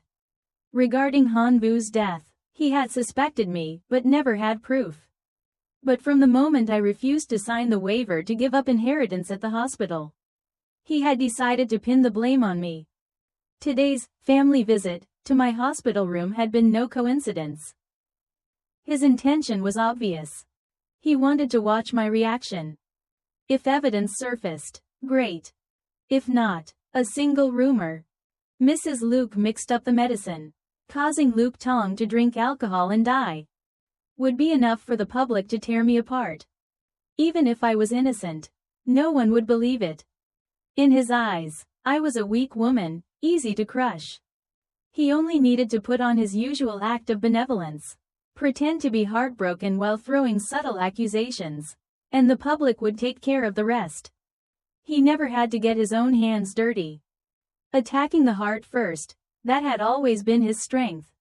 Regarding Han Vu's death, he had suspected me, but never had proof. But from the moment I refused to sign the waiver to give up inheritance at the hospital, he had decided to pin the blame on me. Today's family visit to my hospital room had been no coincidence. His intention was obvious. He wanted to watch my reaction. If evidence surfaced, great. If not, a single rumor. Mrs. Luke mixed up the medicine, causing Luke Tong to drink alcohol and die. Would be enough for the public to tear me apart. Even if I was innocent, no one would believe it. In his eyes, I was a weak woman, easy to crush. He only needed to put on his usual act of benevolence, pretend to be heartbroken while throwing subtle accusations, and the public would take care of the rest. He never had to get his own hands dirty. Attacking the heart first, that had always been his strength.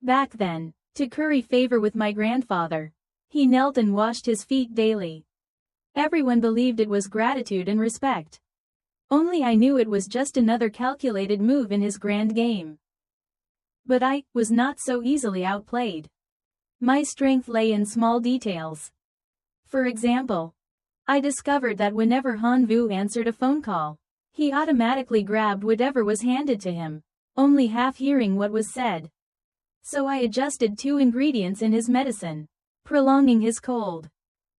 Back then, to curry favor with my grandfather, he knelt and washed his feet daily. Everyone believed it was gratitude and respect. Only I knew it was just another calculated move in his grand game. But I was not so easily outplayed. My strength lay in small details. For example, I discovered that whenever Hanvu answered a phone call, he automatically grabbed whatever was handed to him, only half hearing what was said. So I adjusted 2 ingredients in his medicine, prolonging his cold.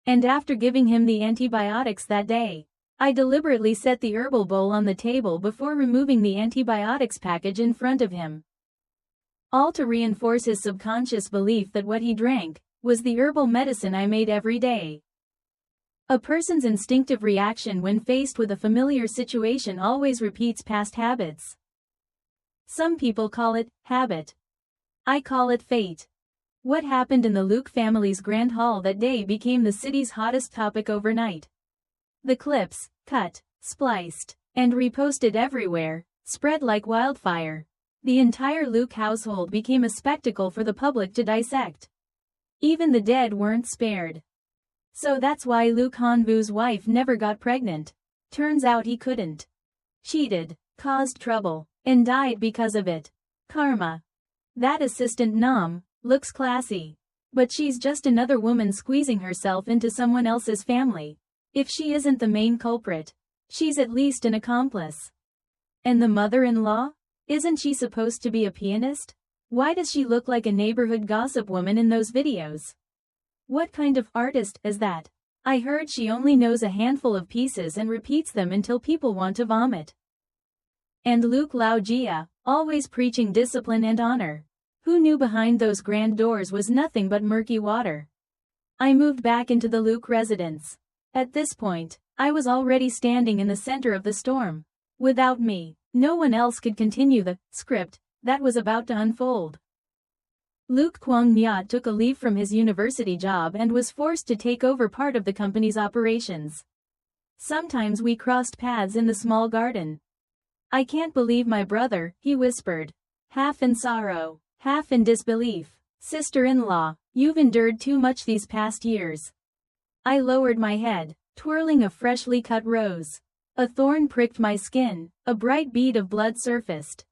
And after giving him the antibiotics that day, I deliberately set the herbal bowl on the table before removing the antibiotics package in front of him. All to reinforce his subconscious belief that what he drank was the herbal medicine I made every day. A person's instinctive reaction when faced with a familiar situation always repeats past habits. Some people call it habit. I call it fate. What happened in the Luke family's grand hall that day became the city's hottest topic overnight. The clips, cut, spliced, and reposted everywhere, spread like wildfire. The entire Luke household became a spectacle for the public to dissect. Even the dead weren't spared. So that's why Luke Hanvu's wife never got pregnant. Turns out he couldn't. Cheated, caused trouble, and died because of it. Karma. That assistant Nam looks classy. But she's just another woman squeezing herself into someone else's family. If she isn't the main culprit, she's at least an accomplice. And the mother-in-law? Isn't she supposed to be a pianist? Why does she look like a neighborhood gossip woman in those videos? What kind of artist is that? I heard she only knows a handful of pieces and repeats them until people want to vomit. And Luke Laojia, always preaching discipline and honor. Who knew behind those grand doors was nothing but murky water? I moved back into the Luke residence. At this point, I was already standing in the center of the storm. Without me, no one else could continue the script that was about to unfold. Luke Kwang Nyat took a leave from his university job and was forced to take over part of the company's operations. Sometimes we crossed paths in the small garden. I can't believe my brother, he whispered. Half in sorrow, half in disbelief. Sister-in-law, you've endured too much these past years. I lowered my head, twirling a freshly cut rose. A thorn pricked my skin, a bright bead of blood surfaced.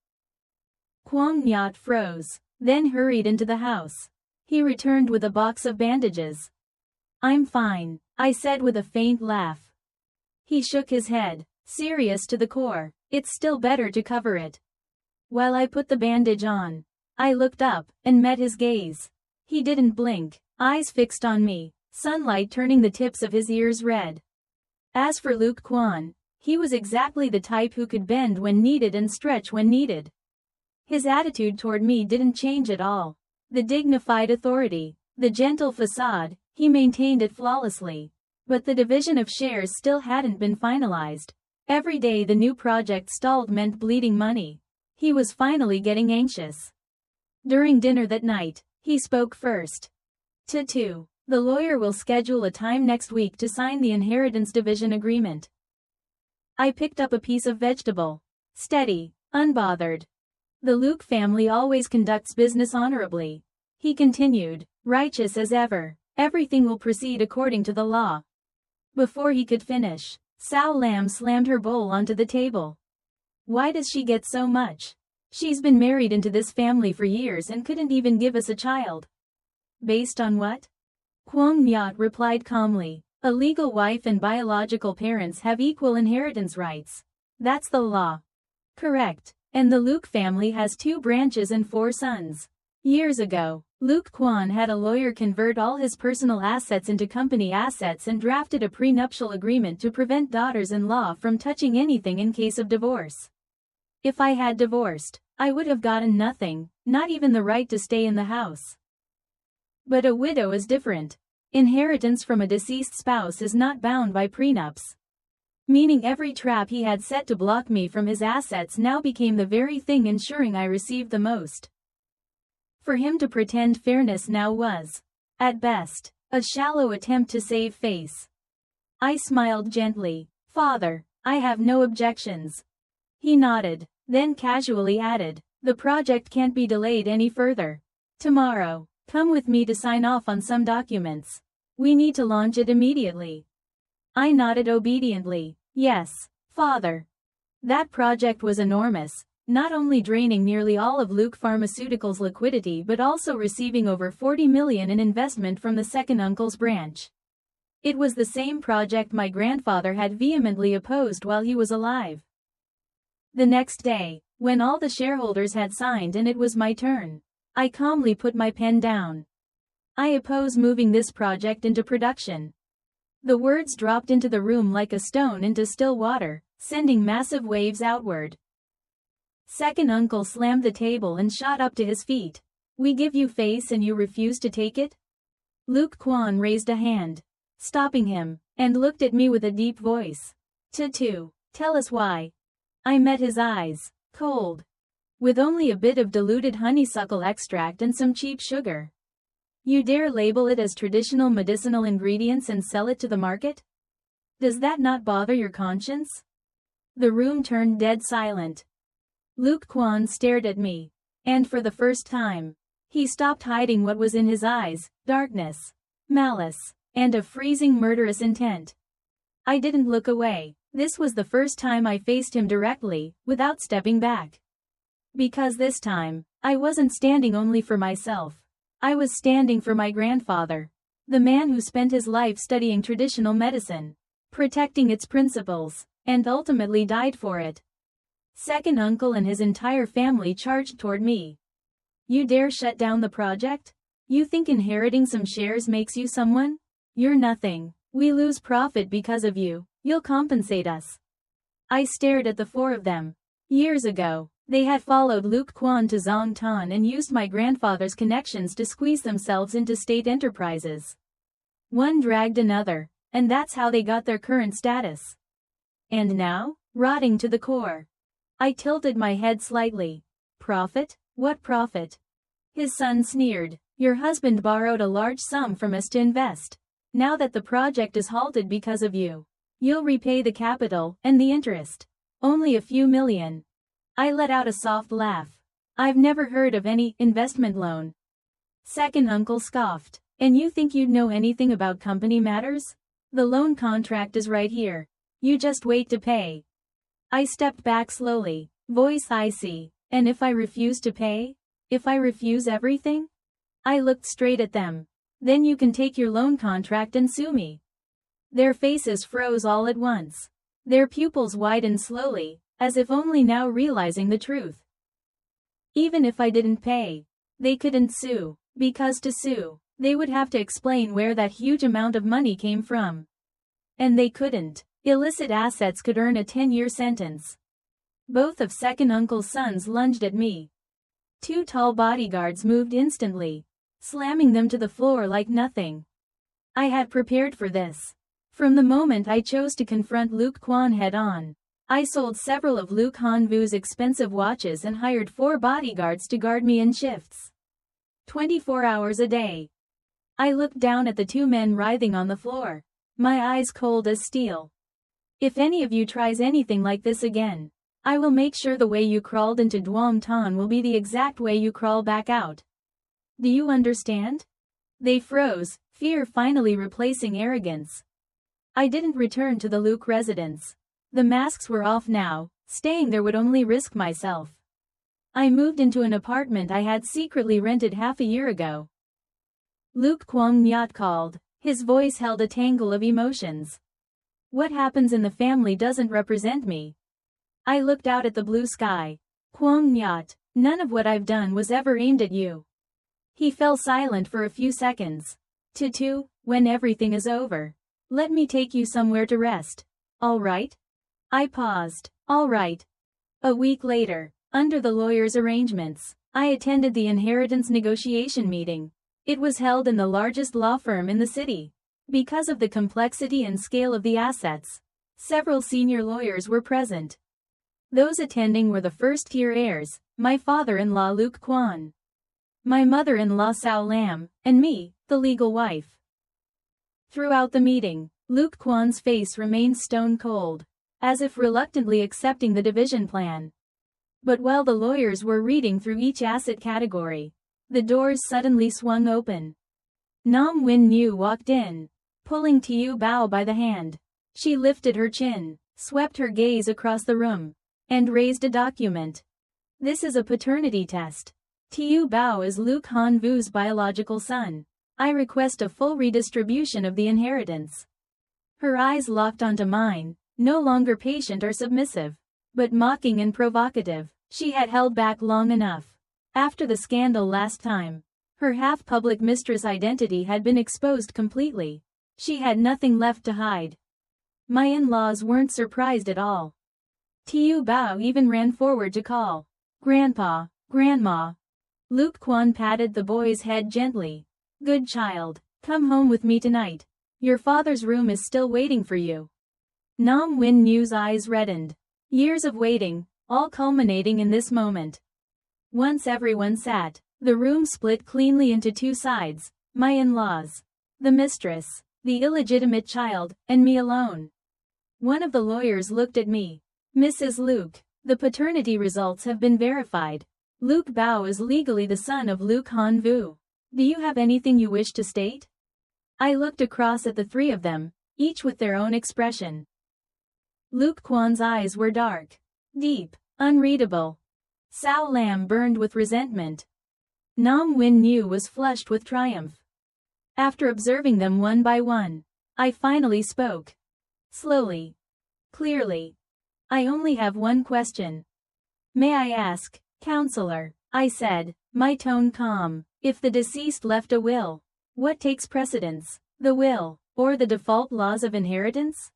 Kwang Nyat froze, then hurried into the house. He returned with a box of bandages. I'm fine, I said with a faint laugh. He shook his head, serious to the core. It's still better to cover it. While I put the bandage on, I looked up and met his gaze. He didn't blink, eyes fixed on me, sunlight turning the tips of his ears red. As for Luke Kwan, he was exactly the type who could bend when needed and stretch when needed. His attitude toward me didn't change at all. The dignified authority, the gentle facade, he maintained it flawlessly. But the division of shares still hadn't been finalized. Every day the new project stalled meant bleeding money. He was finally getting anxious. During dinner that night, he spoke first. The lawyer will schedule a time next week to sign the inheritance division agreement. I picked up a piece of vegetable. Steady, unbothered. The Luke family always conducts business honorably. He continued, righteous as ever. Everything will proceed according to the law. Before he could finish, Sao Lam slammed her bowl onto the table. Why does she get so much? She's been married into this family for years and couldn't even give us a child. Based on what? Kwang Nyat replied calmly. A legal wife and biological parents have equal inheritance rights. That's the law. Correct. And the Luke family has 2 branches and 4 sons. Years ago, Luke Kwan had a lawyer convert all his personal assets into company assets and drafted a prenuptial agreement to prevent daughters-in-law from touching anything in case of divorce. If I had divorced, I would have gotten nothing, not even the right to stay in the house. But a widow is different. Inheritance from a deceased spouse is not bound by prenups. Meaning every trap he had set to block me from his assets now became the very thing ensuring I received the most. For him to pretend fairness now was, at best, a shallow attempt to save face. I smiled gently. Father, I have no objections. He nodded, then casually added, the project can't be delayed any further. Tomorrow, come with me to sign off on some documents. We need to launch it immediately. I nodded obediently. Yes, Father. That project was enormous, not only draining nearly all of Luke Pharmaceuticals' liquidity but also receiving over $40 million in investment from the second uncle's branch. It was the same project my grandfather had vehemently opposed while he was alive. The next day, when all the shareholders had signed and it was my turn, I calmly put my pen down. I oppose moving this project into production. The words dropped into the room like a stone into still water, sending massive waves outward. Second uncle slammed the table and shot up to his feet. We give you face and you refuse to take it? Luke Kwan raised a hand, stopping him, and looked at me with a deep voice. Tutu, tell us why. I met his eyes, cold, with only a bit of diluted honeysuckle extract and some cheap sugar. You dare label it as traditional medicinal ingredients and sell it to the market? Does that not bother your conscience? The room turned dead silent. Luke Kwan stared at me, and for the first time, he stopped hiding what was in his eyes, darkness, malice, and a freezing murderous intent. I didn't look away. This was the first time I faced him directly, without stepping back. Because this time, I wasn't standing only for myself. I was standing for my grandfather, the man who spent his life studying traditional medicine, protecting its principles, and ultimately died for it. Second uncle and his entire family charged toward me. You dare shut down the project? You think inheriting some shares makes you someone? You're nothing. We lose profit because of you. You'll compensate us. I stared at the four of them. Years ago, they had followed Luke Kwan to Zongtan and used my grandfather's connections to squeeze themselves into state enterprises. One dragged another, and that's how they got their current status. And now, rotting to the core. I tilted my head slightly. Profit? What profit? His son sneered. Your husband borrowed a large sum from us to invest. Now that the project is halted because of you, you'll repay the capital and the interest. Only a few million. I let out a soft laugh. I've never heard of any investment loan. Second uncle scoffed. And you think you'd know anything about company matters? The loan contract is right here. You just wait to pay. I stepped back slowly, voice icy. And if I refuse to pay? If I refuse everything? I looked straight at them. Then you can take your loan contract and sue me. Their faces froze all at once. Their pupils widened slowly, as if only now realizing the truth. Even if I didn't pay, they couldn't sue, because to sue, they would have to explain where that huge amount of money came from. And they couldn't. Illicit assets could earn a 10-year sentence. Both of second uncle's sons lunged at me. Two tall bodyguards moved instantly, slamming them to the floor like nothing. I had prepared for this. From the moment I chose to confront Luke Kwan head-on, I sold several of Luke Hanvu's expensive watches and hired 4 bodyguards to guard me in shifts. 24 hours a day. I looked down at the 2 men writhing on the floor, my eyes cold as steel. If any of you tries anything like this again, I will make sure the way you crawled into Duam Tan will be the exact way you crawl back out. Do you understand? They froze, fear finally replacing arrogance. I didn't return to the Luke residence. The masks were off now, staying there would only risk myself. I moved into an apartment I had secretly rented half a year ago. Luke Kwang Nyat called. His voice held a tangle of emotions. What happens in the family doesn't represent me. I looked out at the blue sky. Kwang Nyat, none of what I've done was ever aimed at you. He fell silent for a few seconds. Tutu, when everything is over, let me take you somewhere to rest. All right? I paused. All right. A week later, under the lawyer's arrangements, I attended the inheritance negotiation meeting. It was held in the largest law firm in the city. Because of the complexity and scale of the assets, several senior lawyers were present. Those attending were the first-tier heirs, my father-in-law Luke Kwan, my mother-in-law Sao Lam, and me, the legal wife. Throughout the meeting, Luke Kwan's face remained stone-cold, as if reluctantly accepting the division plan. But while the lawyers were reading through each asset category, the doors suddenly swung open. Nam Win Nhu walked in, pulling Tiu Bao by the hand. She lifted her chin, swept her gaze across the room, and raised a document. This is a paternity test. Tiu Bao is Luke Han Vu's biological son. I request a full redistribution of the inheritance. Her eyes locked onto mine, no longer patient or submissive, but mocking and provocative. She had held back long enough. After the scandal last time, her half-public mistress identity had been exposed completely. She had nothing left to hide. My in-laws weren't surprised at all. Tiu Bao even ran forward to call, "Grandpa, Grandma." Luke Kwan patted the boy's head gently. "Good child, come home with me tonight. Your father's room is still waiting for you." Nam Win Nhu's eyes reddened. Years of waiting, all culminating in this moment. Once everyone sat, the room split cleanly into two sides, my in-laws, the mistress, the illegitimate child, and me alone. One of the lawyers looked at me. "Mrs. Luke, the paternity results have been verified. Luke Bao is legally the son of Luke Han Vu. Do you have anything you wish to state?" I looked across at the three of them, each with their own expression. Luke Kwan's eyes were dark, deep, unreadable. Sao Lam burned with resentment. Nam Win Nhu was flushed with triumph. After observing them one by one, I finally spoke. Slowly. Clearly. "I only have one question. May I ask, counselor," I said, my tone calm, "if the deceased left a will, what takes precedence, the will, or the default laws of inheritance?"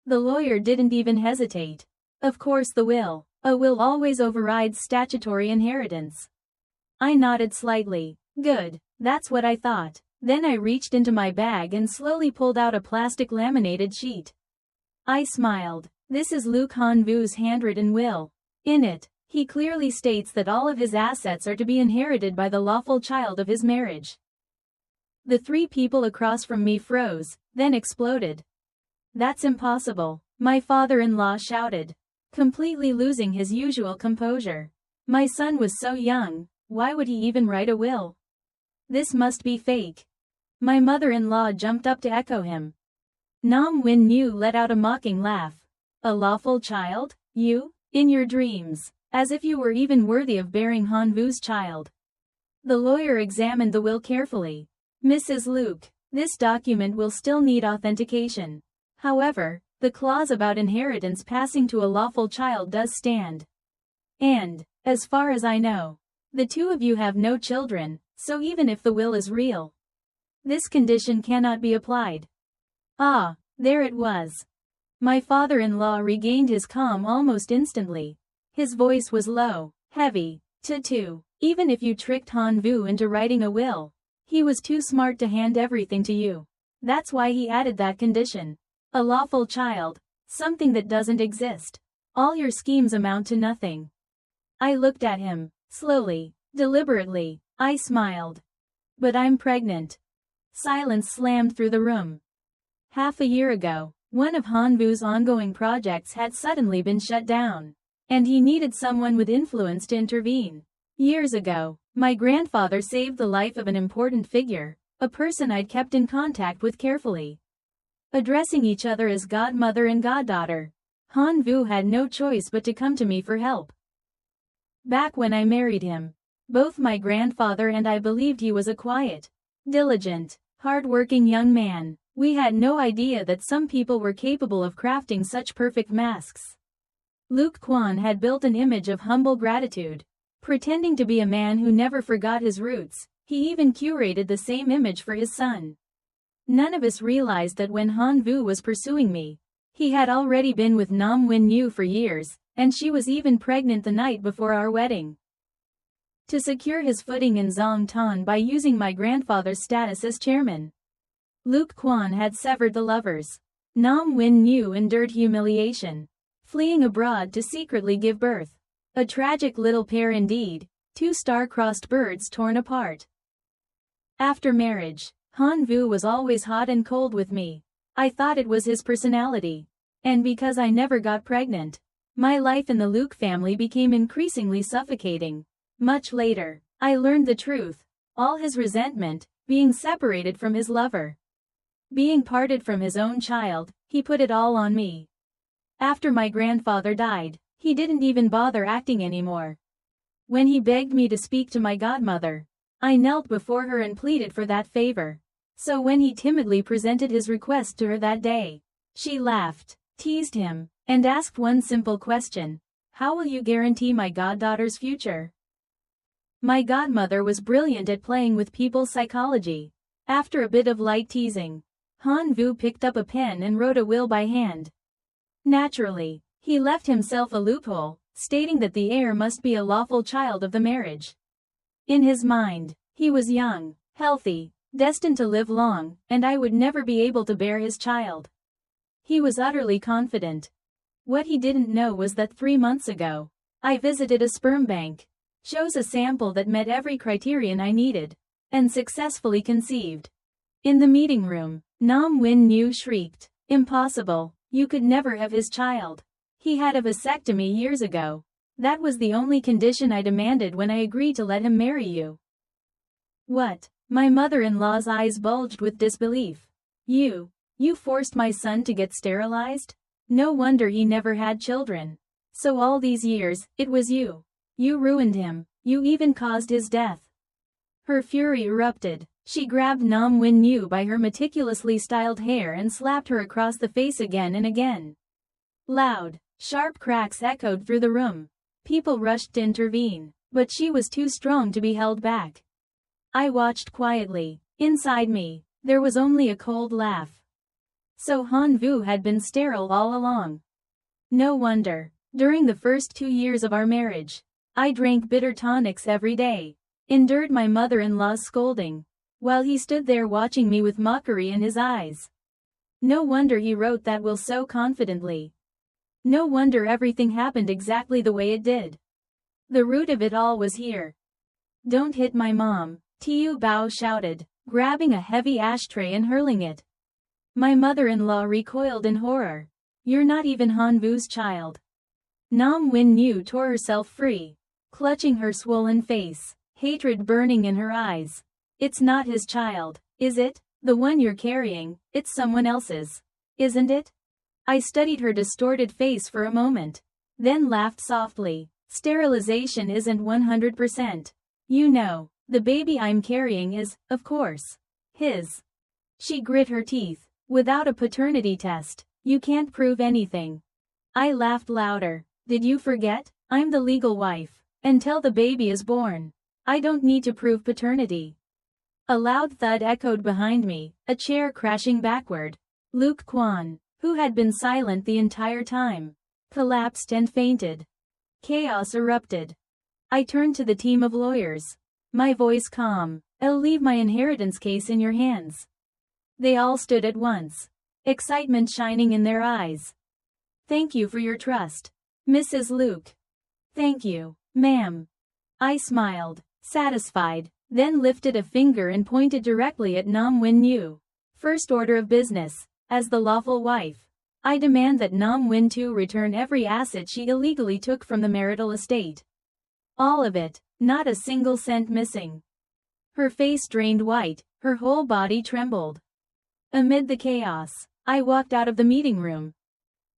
The lawyer didn't even hesitate. "Of course the will. A will always overrides statutory inheritance." I nodded slightly. Good, that's what I thought. Then I reached into my bag and slowly pulled out a plastic laminated sheet. I smiled. This is Luke Han Vu's handwritten will. In it, he clearly states that all of his assets are to be inherited by the lawful child of his marriage. The three people across from me froze, then exploded. "That's impossible," my father-in-law shouted, completely losing his usual composure. "My son was so young, why would he even write a will? This must be fake." My mother-in-law jumped up to echo him. Nam Win Nhu let out a mocking laugh. "A lawful child? You? In your dreams, as if you were even worthy of bearing Han Vu's child." The lawyer examined the will carefully. "Mrs. Luke, this document will still need authentication. However, the clause about inheritance passing to a lawful child does stand. And, as far as I know, the two of you have no children, so even if the will is real, this condition cannot be applied." Ah, there it was. My father-in-law regained his calm almost instantly. His voice was low, heavy. "Tutu, even if you tricked Han Vu into writing a will, he was too smart to hand everything to you. That's why he added that condition. A lawful child, something that doesn't exist. All your schemes amount to nothing." I looked at him, slowly, deliberately. I smiled. "But I'm pregnant." Silence slammed through the room. Half a year ago, one of Han Vu's ongoing projects had suddenly been shut down, and he needed someone with influence to intervene. Years ago, my grandfather saved the life of an important figure, a person I'd kept in contact with carefully. Addressing each other as godmother and goddaughter, Han Vu had no choice but to come to me for help. Back when I married him, both my grandfather and I believed he was a quiet, diligent, hard-working young man. We had no idea that some people were capable of crafting such perfect masks. Luke Kwan had built an image of humble gratitude, pretending to be a man who never forgot his roots. He even curated the same image for his son. None of us realized that when Han Vu was pursuing me, he had already been with Nam Win Nhu for years, and she was even pregnant the night before our wedding. to secure his footing in Zongtan by using my grandfather's status as chairman. Luke Kwan had severed the lovers. Nam Win Nhu endured humiliation, fleeing abroad to secretly give birth. A tragic little pair indeed, two star-crossed birds torn apart. After marriage, Han Vu was always hot and cold with me. I thought it was his personality. And because I never got pregnant, my life in the Luke family became increasingly suffocating. Much later, I learned the truth. All his resentment, being separated from his lover, being parted from his own child, he put it all on me. After my grandfather died, he didn't even bother acting anymore. When he begged me to speak to my godmother, I knelt before her and pleaded for that favor. So when he timidly presented his request to her that day, she laughed, teased him, and asked one simple question: how will you guarantee my goddaughter's future? My godmother was brilliant at playing with people's psychology. After a bit of light teasing, Han Vu picked up a pen and wrote a will by hand. Naturally, he left himself a loophole, stating that the heir must be a lawful child of the marriage. In his mind, he was young, healthy, destined to live long, and I would never be able to bear his child. He was utterly confident. What he didn't know was that 3 months ago, I visited a sperm bank, chose a sample that met every criterion I needed, and successfully conceived. In the meeting room, Nam Win Nhu shrieked, "Impossible, you could never have his child. He had a vasectomy years ago. That was the only condition I demanded when I agreed to let him marry you." What? My mother-in-law's eyes bulged with disbelief. You forced my son to get sterilized? No wonder he never had children. So all these years, it was you. You ruined him. You even caused his death. Her fury erupted. She grabbed Nam Win Nhu by her meticulously styled hair and slapped her across the face again and again. Loud, sharp cracks echoed through the room. People rushed to intervene, but she was too strong to be held back. I watched quietly. Inside me, there was only a cold laugh. So Han Vu had been sterile all along. No wonder. During the first 2 years of our marriage, I drank bitter tonics every day, endured my mother-in-law's scolding, while he stood there watching me with mockery in his eyes. No wonder he wrote that will so confidently. No wonder everything happened exactly the way it did. The root of it all was here. "Don't hit my mom," Tiu Bao shouted, grabbing a heavy ashtray and hurling it. My mother-in-law recoiled in horror. "You're not even Han Vu's child." Nam Win Nhu tore herself free, clutching her swollen face, hatred burning in her eyes. "It's not his child, is it? The one you're carrying, it's someone else's, isn't it?" I studied her distorted face for a moment, then laughed softly. "Sterilization isn't 100%. You know, the baby I'm carrying is, of course, his." She grit her teeth. "Without a paternity test, you can't prove anything." I laughed louder. "Did you forget? I'm the legal wife. Until the baby is born, I don't need to prove paternity." A loud thud echoed behind me, a chair crashing backward. Luke Kwan, who had been silent the entire time, collapsed and fainted. Chaos erupted. I turned to the team of lawyers, my voice calm. "I'll leave my inheritance case in your hands." They all stood at once, excitement shining in their eyes. "Thank you for your trust, Mrs. Luke." "Thank you, ma'am." I smiled, satisfied, then lifted a finger and pointed directly at Nam Win Nhu. "First order of business, as the lawful wife, I demand that Nam Win Nhu return every asset she illegally took from the marital estate. All of it, not a single cent missing." Her face drained white, her whole body trembled. Amid the chaos, I walked out of the meeting room.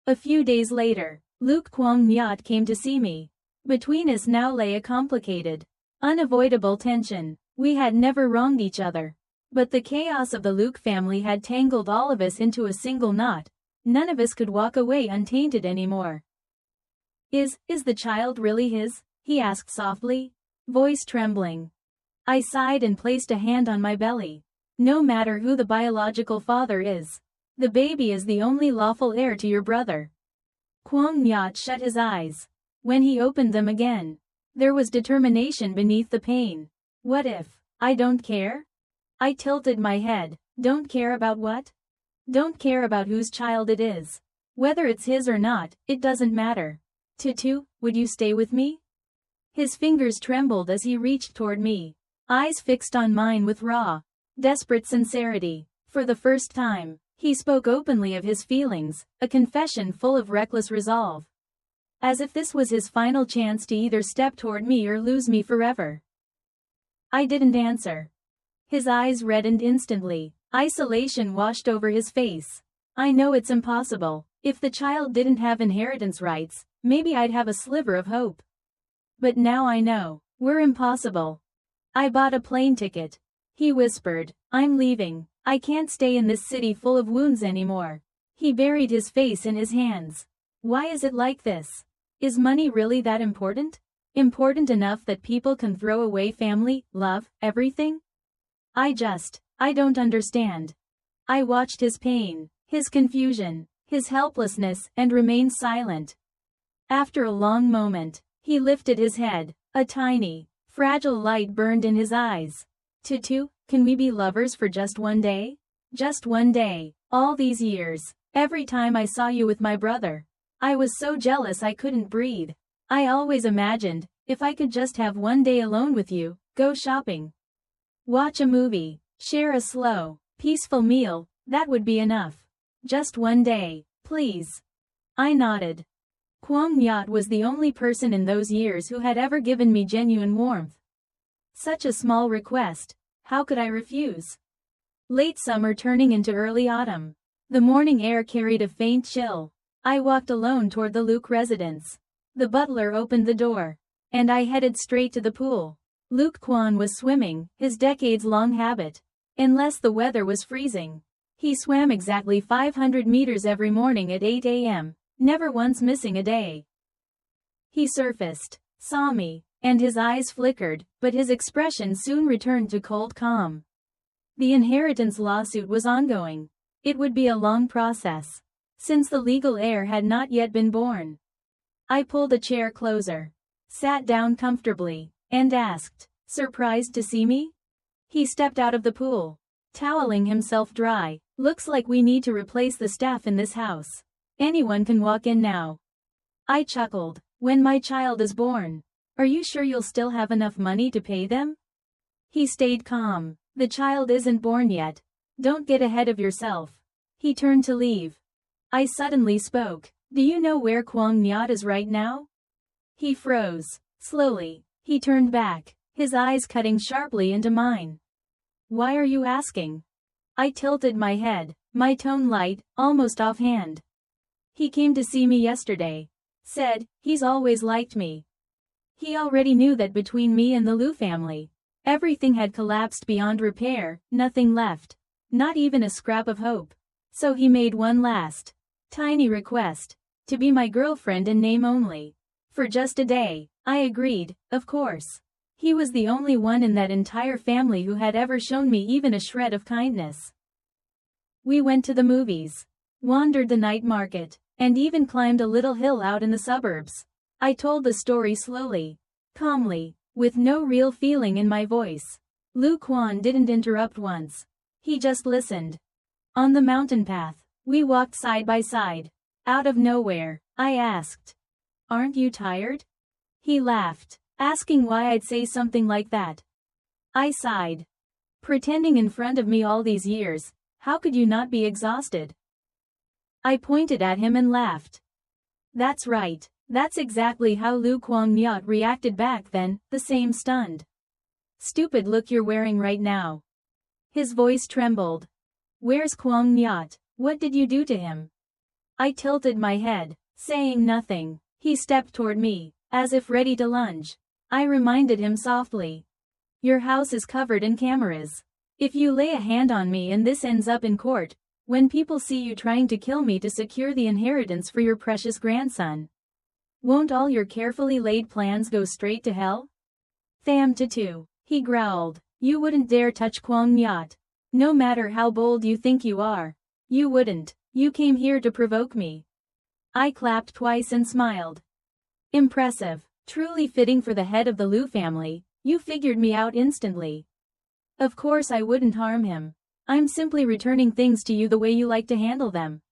A few days later, Luke Kwang Nyat came to see me. Between us now lay a complicated, unavoidable tension. We had never wronged each other, but the chaos of the Luke family had tangled all of us into a single knot. None of us could walk away untainted anymore. Is the child really his?" he asked softly, voice trembling. I sighed and placed a hand on my belly. "No matter who the biological father is, the baby is the only lawful heir to your brother." Kwang Nyat shut his eyes. When he opened them again, There was determination beneath the pain. What if I don't care? I tilted my head. Don't care about what? Don't care about whose child it is. Whether it's his or not, it doesn't matter. Tutu, would you stay with me? His fingers trembled as he reached toward me, eyes fixed on mine with raw, desperate sincerity. For the first time, he spoke openly of his feelings, a confession full of reckless resolve. As if this was his final chance to either step toward me or lose me forever. I didn't answer. His eyes reddened instantly. Isolation washed over his face. I know it's impossible. If the child didn't have inheritance rights, maybe I'd have a sliver of hope. But now I know. We're impossible. I bought a plane ticket. He whispered, I'm leaving. I can't stay in this city full of wounds anymore. He buried his face in his hands. Why is it like this? Is money really that important? Important enough that people can throw away family, love, everything? I don't understand. I watched his pain, his confusion, his helplessness, and remained silent. After a long moment, he lifted his head. A tiny, fragile light burned in his eyes. Tutu, can we be lovers for just one day? Just one day. All these years, every time I saw you with my brother, I was so jealous I couldn't breathe. I always imagined, if I could just have one day alone with you, go shopping, watch a movie, share a slow, peaceful meal, that would be enough. Just one day, please. I nodded. Kwang Nyat was the only person in those years who had ever given me genuine warmth. Such a small request, how could I refuse? Late summer turning into early autumn. The morning air carried a faint chill. I walked alone toward the Luke residence. The butler opened the door, and I headed straight to the pool. Luke Kwan was swimming, his decades-long habit. Unless the weather was freezing. He swam exactly 500 meters every morning at 8 a.m., never once missing a day. He surfaced, saw me, and his eyes flickered, but his expression soon returned to cold calm. The inheritance lawsuit was ongoing. It would be a long process, since the legal heir had not yet been born. I pulled a chair closer, sat down comfortably, and asked, surprised to see me? He stepped out of the pool, toweling himself dry. Looks like we need to replace the staff in this house. Anyone can walk in now. I chuckled. When my child is born, are you sure you'll still have enough money to pay them? He stayed calm. The child isn't born yet. Don't get ahead of yourself. He turned to leave. I suddenly spoke. Do you know where Kwang Nyat is right now? He froze. Slowly, he turned back, his eyes cutting sharply into mine. Why are you asking? I tilted my head, my tone light, almost offhand. He came to see me yesterday. Said, he's always liked me. He already knew that between me and the Liu family, everything had collapsed beyond repair, nothing left. Not even a scrap of hope. So he made one last, tiny request. To be my girlfriend in name only. For just a day. I agreed, of course. He was the only one in that entire family who had ever shown me even a shred of kindness. We went to the movies, wandered the night market, and even climbed a little hill out in the suburbs. I told the story slowly, calmly, with no real feeling in my voice. Lu Quan didn't interrupt once. He just listened. On the mountain path, we walked side by side. Out of nowhere, I asked, "Aren't you tired?" He laughed, asking why I'd say something like that. I sighed. Pretending in front of me all these years, how could you not be exhausted? I pointed at him and laughed. That's right, that's exactly how Lu Kwang Nyat reacted back then, the same stunned, stupid look you're wearing right now. His voice trembled. Where's Kwang Nyat? What did you do to him? I tilted my head, saying nothing. He stepped toward me, as if ready to lunge. I reminded him softly. Your house is covered in cameras. If you lay a hand on me and this ends up in court, when people see you trying to kill me to secure the inheritance for your precious grandson, won't all your carefully laid plans go straight to hell? Tham Tatu, he growled. You wouldn't dare touch Kwang Nyat. No matter how bold you think you are. You wouldn't. You came here to provoke me. I clapped twice and smiled. Impressive. Truly fitting for the head of the Liu family, you figured me out instantly. Of course I wouldn't harm him. I'm simply returning things to you the way you like to handle them.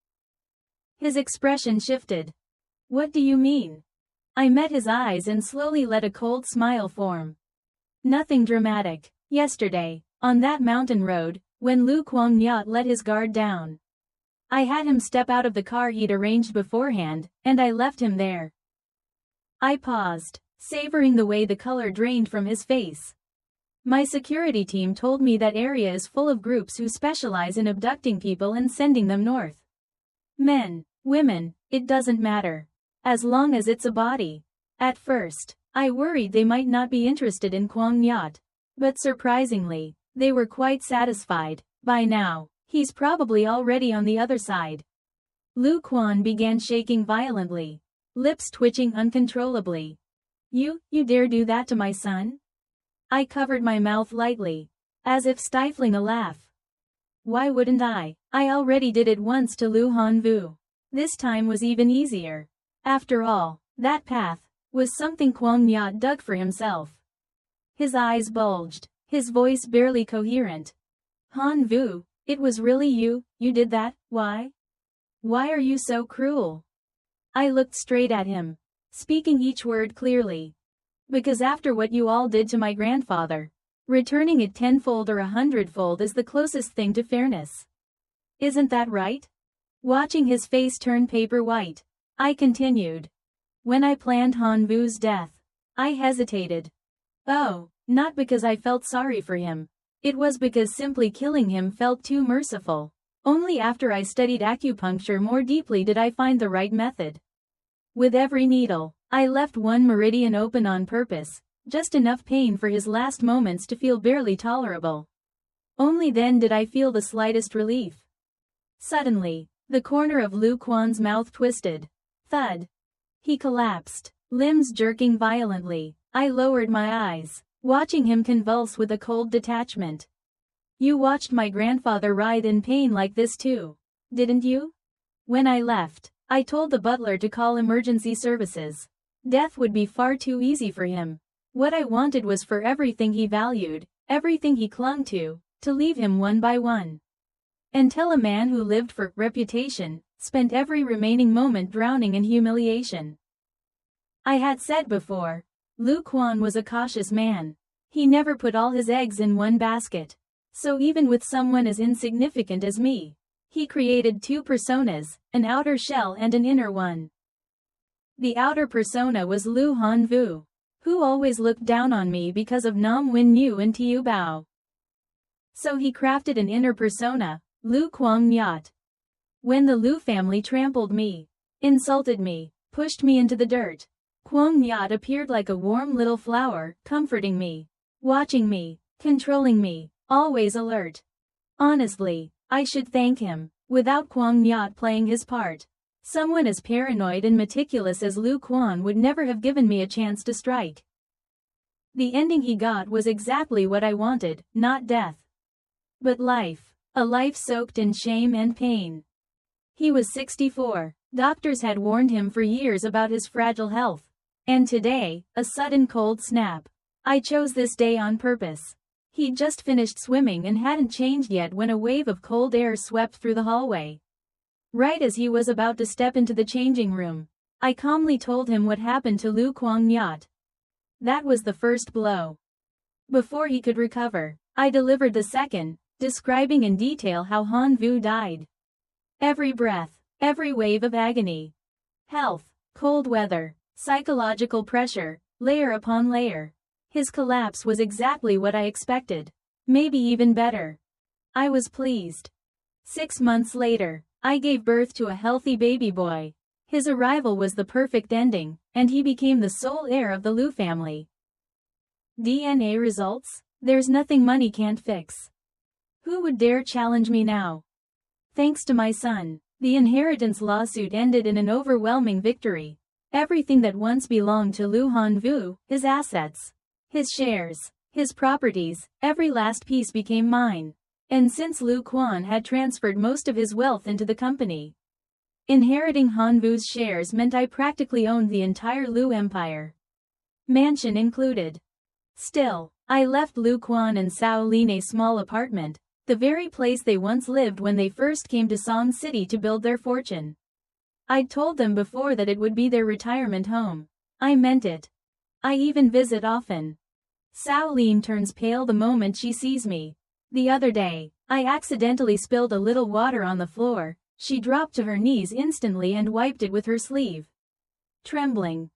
His expression shifted. What do you mean? I met his eyes and slowly let a cold smile form. Nothing dramatic. Yesterday, on that mountain road, when Lu Kuang-nyat let his guard down. I had him step out of the car he'd arranged beforehand, and I left him there. I paused, savoring the way the color drained from his face. My security team told me that area is full of groups who specialize in abducting people and sending them north. Men, women, it doesn't matter. As long as it's a body. At first, I worried they might not be interested in Kuang-nyat. But surprisingly, they were quite satisfied. By now, he's probably already on the other side. Lu Quan began shaking violently, lips twitching uncontrollably. You dare do that to my son? I covered my mouth lightly, as if stifling a laugh. Why wouldn't I? I already did it once to Lu Hanvu. This time was even easier. After all, that path was something Kuang-nyat dug for himself. His eyes bulged, his voice barely coherent. Han Vu, it was really you did that, why? Why are you so cruel? I looked straight at him, speaking each word clearly. Because after what you all did to my grandfather, returning it tenfold or 100-fold is the closest thing to fairness. Isn't that right? Watching his face turn paper white, I continued. When I planned Han Vu's death, I hesitated. Oh, not because I felt sorry for him. It was because simply killing him felt too merciful. Only after I studied acupuncture more deeply did I find the right method. With every needle, I left one meridian open on purpose, just enough pain for his last moments to feel barely tolerable. Only then did I feel the slightest relief. Suddenly, the corner of Lu Quan's mouth twisted. Thud. He collapsed, limbs jerking violently. I lowered my eyes, watching him convulse with a cold detachment. You watched my grandfather writhe in pain like this too, didn't you? When I left, I told the butler to call emergency services. Death would be far too easy for him. What I wanted was for everything he valued, everything he clung to leave him one by one. Until a man who lived for reputation, spent every remaining moment drowning in humiliation. I had said before, Lu Quan was a cautious man. He never put all his eggs in one basket. So even with someone as insignificant as me, he created two personas, an outer shell and an inner one. The outer persona was Lu Hanvu, who always looked down on me because of Nam Wen Yu and Tiu Bao. So he crafted an inner persona, Lu Kuang-nyat. When the Lu family trampled me, insulted me, pushed me into the dirt, Kuang-nyat appeared like a warm little flower, comforting me, watching me, controlling me, always alert. Honestly, I should thank him. Without Kuang-nyat playing his part, someone as paranoid and meticulous as Lu Quan would never have given me a chance to strike. The ending he got was exactly what I wanted, not death. But life. A life soaked in shame and pain. He was 64. Doctors had warned him for years about his fragile health. And today, a sudden cold snap. I chose this day on purpose. He'd just finished swimming and hadn't changed yet when a wave of cold air swept through the hallway. Right as he was about to step into the changing room, I calmly told him what happened to Lu Kuang-nyat. That was the first blow. Before he could recover, I delivered the second, describing in detail how Han Vu died. Every breath, every wave of agony. Health, cold weather, psychological pressure, layer upon layer. His collapse was exactly what I expected. Maybe even better. I was pleased. 6 months later, I gave birth to a healthy baby boy. His arrival was the perfect ending, and he became the sole heir of the Lu family. DNA results? There's nothing money can't fix. Who would dare challenge me now? Thanks to my son, the inheritance lawsuit ended in an overwhelming victory. Everything that once belonged to Lu Hanvu, his assets, his shares, his properties, every last piece became mine. And since Lu Quan had transferred most of his wealth into the company, inheriting Hanvu's shares meant I practically owned the entire Lu empire. mansion included. Still, I left Lu Quan and Sao Lin a small apartment, the very place they once lived when they first came to Song City to build their fortune. I'd told them before that it would be their retirement home. I meant it. I even visit often. Sao Lin turns pale the moment she sees me. The other day, I accidentally spilled a little water on the floor. She dropped to her knees instantly and wiped it with her sleeve. Trembling.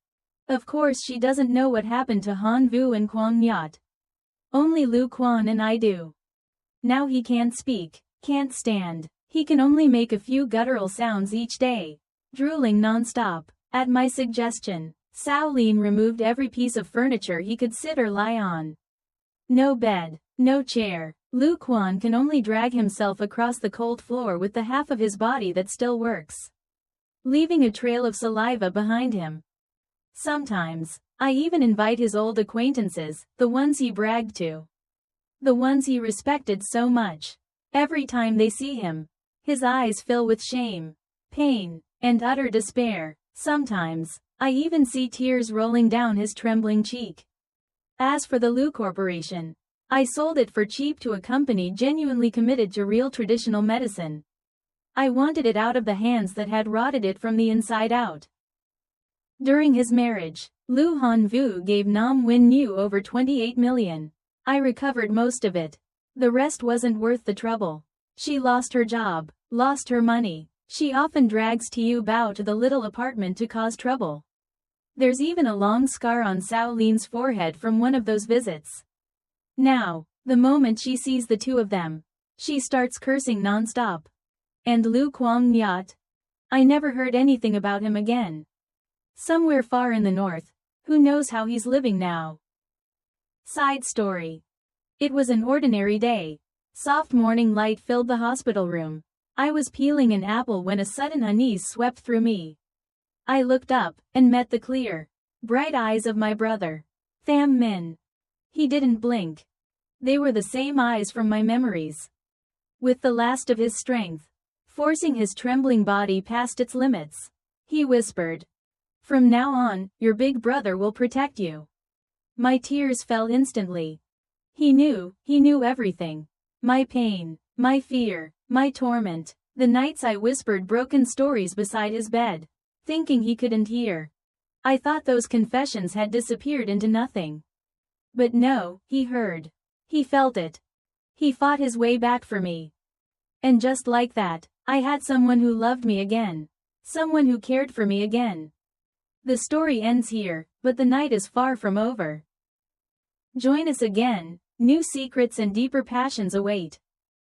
Of course she doesn't know what happened to Han Vu and Quang Nyat. Only Lu Quan and I do. Now he can't speak, can't stand. He can only make a few guttural sounds each day, drooling non-stop. At my suggestion, Sao Lin removed every piece of furniture he could sit or lie on. No bed, no chair. Lu Quan can only drag himself across the cold floor with the half of his body that still works, leaving a trail of saliva behind him. Sometimes, I even invite his old acquaintances, the ones he bragged to, the ones he respected so much. Every time they see him, his eyes fill with shame, pain, and utter despair. Sometimes, I even see tears rolling down his trembling cheek. As for the Lu Corporation, I sold it for cheap to a company genuinely committed to real traditional medicine. I wanted it out of the hands that had rotted it from the inside out. During his marriage, Lu Hanvu gave Nam Win Yu over 28 million. I recovered most of it. The rest wasn't worth the trouble. She lost her job, lost her money. She often drags Tiu Bao to the little apartment to cause trouble. There's even a long scar on Sao Lin's forehead from one of those visits. Now, the moment she sees the two of them, she starts cursing non-stop. And Lu Quang Nyat? I never heard anything about him again. Somewhere far in the north, who knows how he's living now. Side story. It was an ordinary day. Soft morning light filled the hospital room. I was peeling an apple when a sudden unease swept through me. I looked up, and met the clear, bright eyes of my brother, Tham Min. He didn't blink. They were the same eyes from my memories. With the last of his strength, forcing his trembling body past its limits, he whispered, "From now on, your big brother will protect you." My tears fell instantly. He knew everything. My pain, my fear, my torment. The nights I whispered broken stories beside his bed, thinking he couldn't hear. I thought those confessions had disappeared into nothing. But no, he heard. He felt it. He fought his way back for me. And just like that, I had someone who loved me again. Someone who cared for me again. The story ends here, but the night is far from over. Join us again. New secrets and deeper passions await.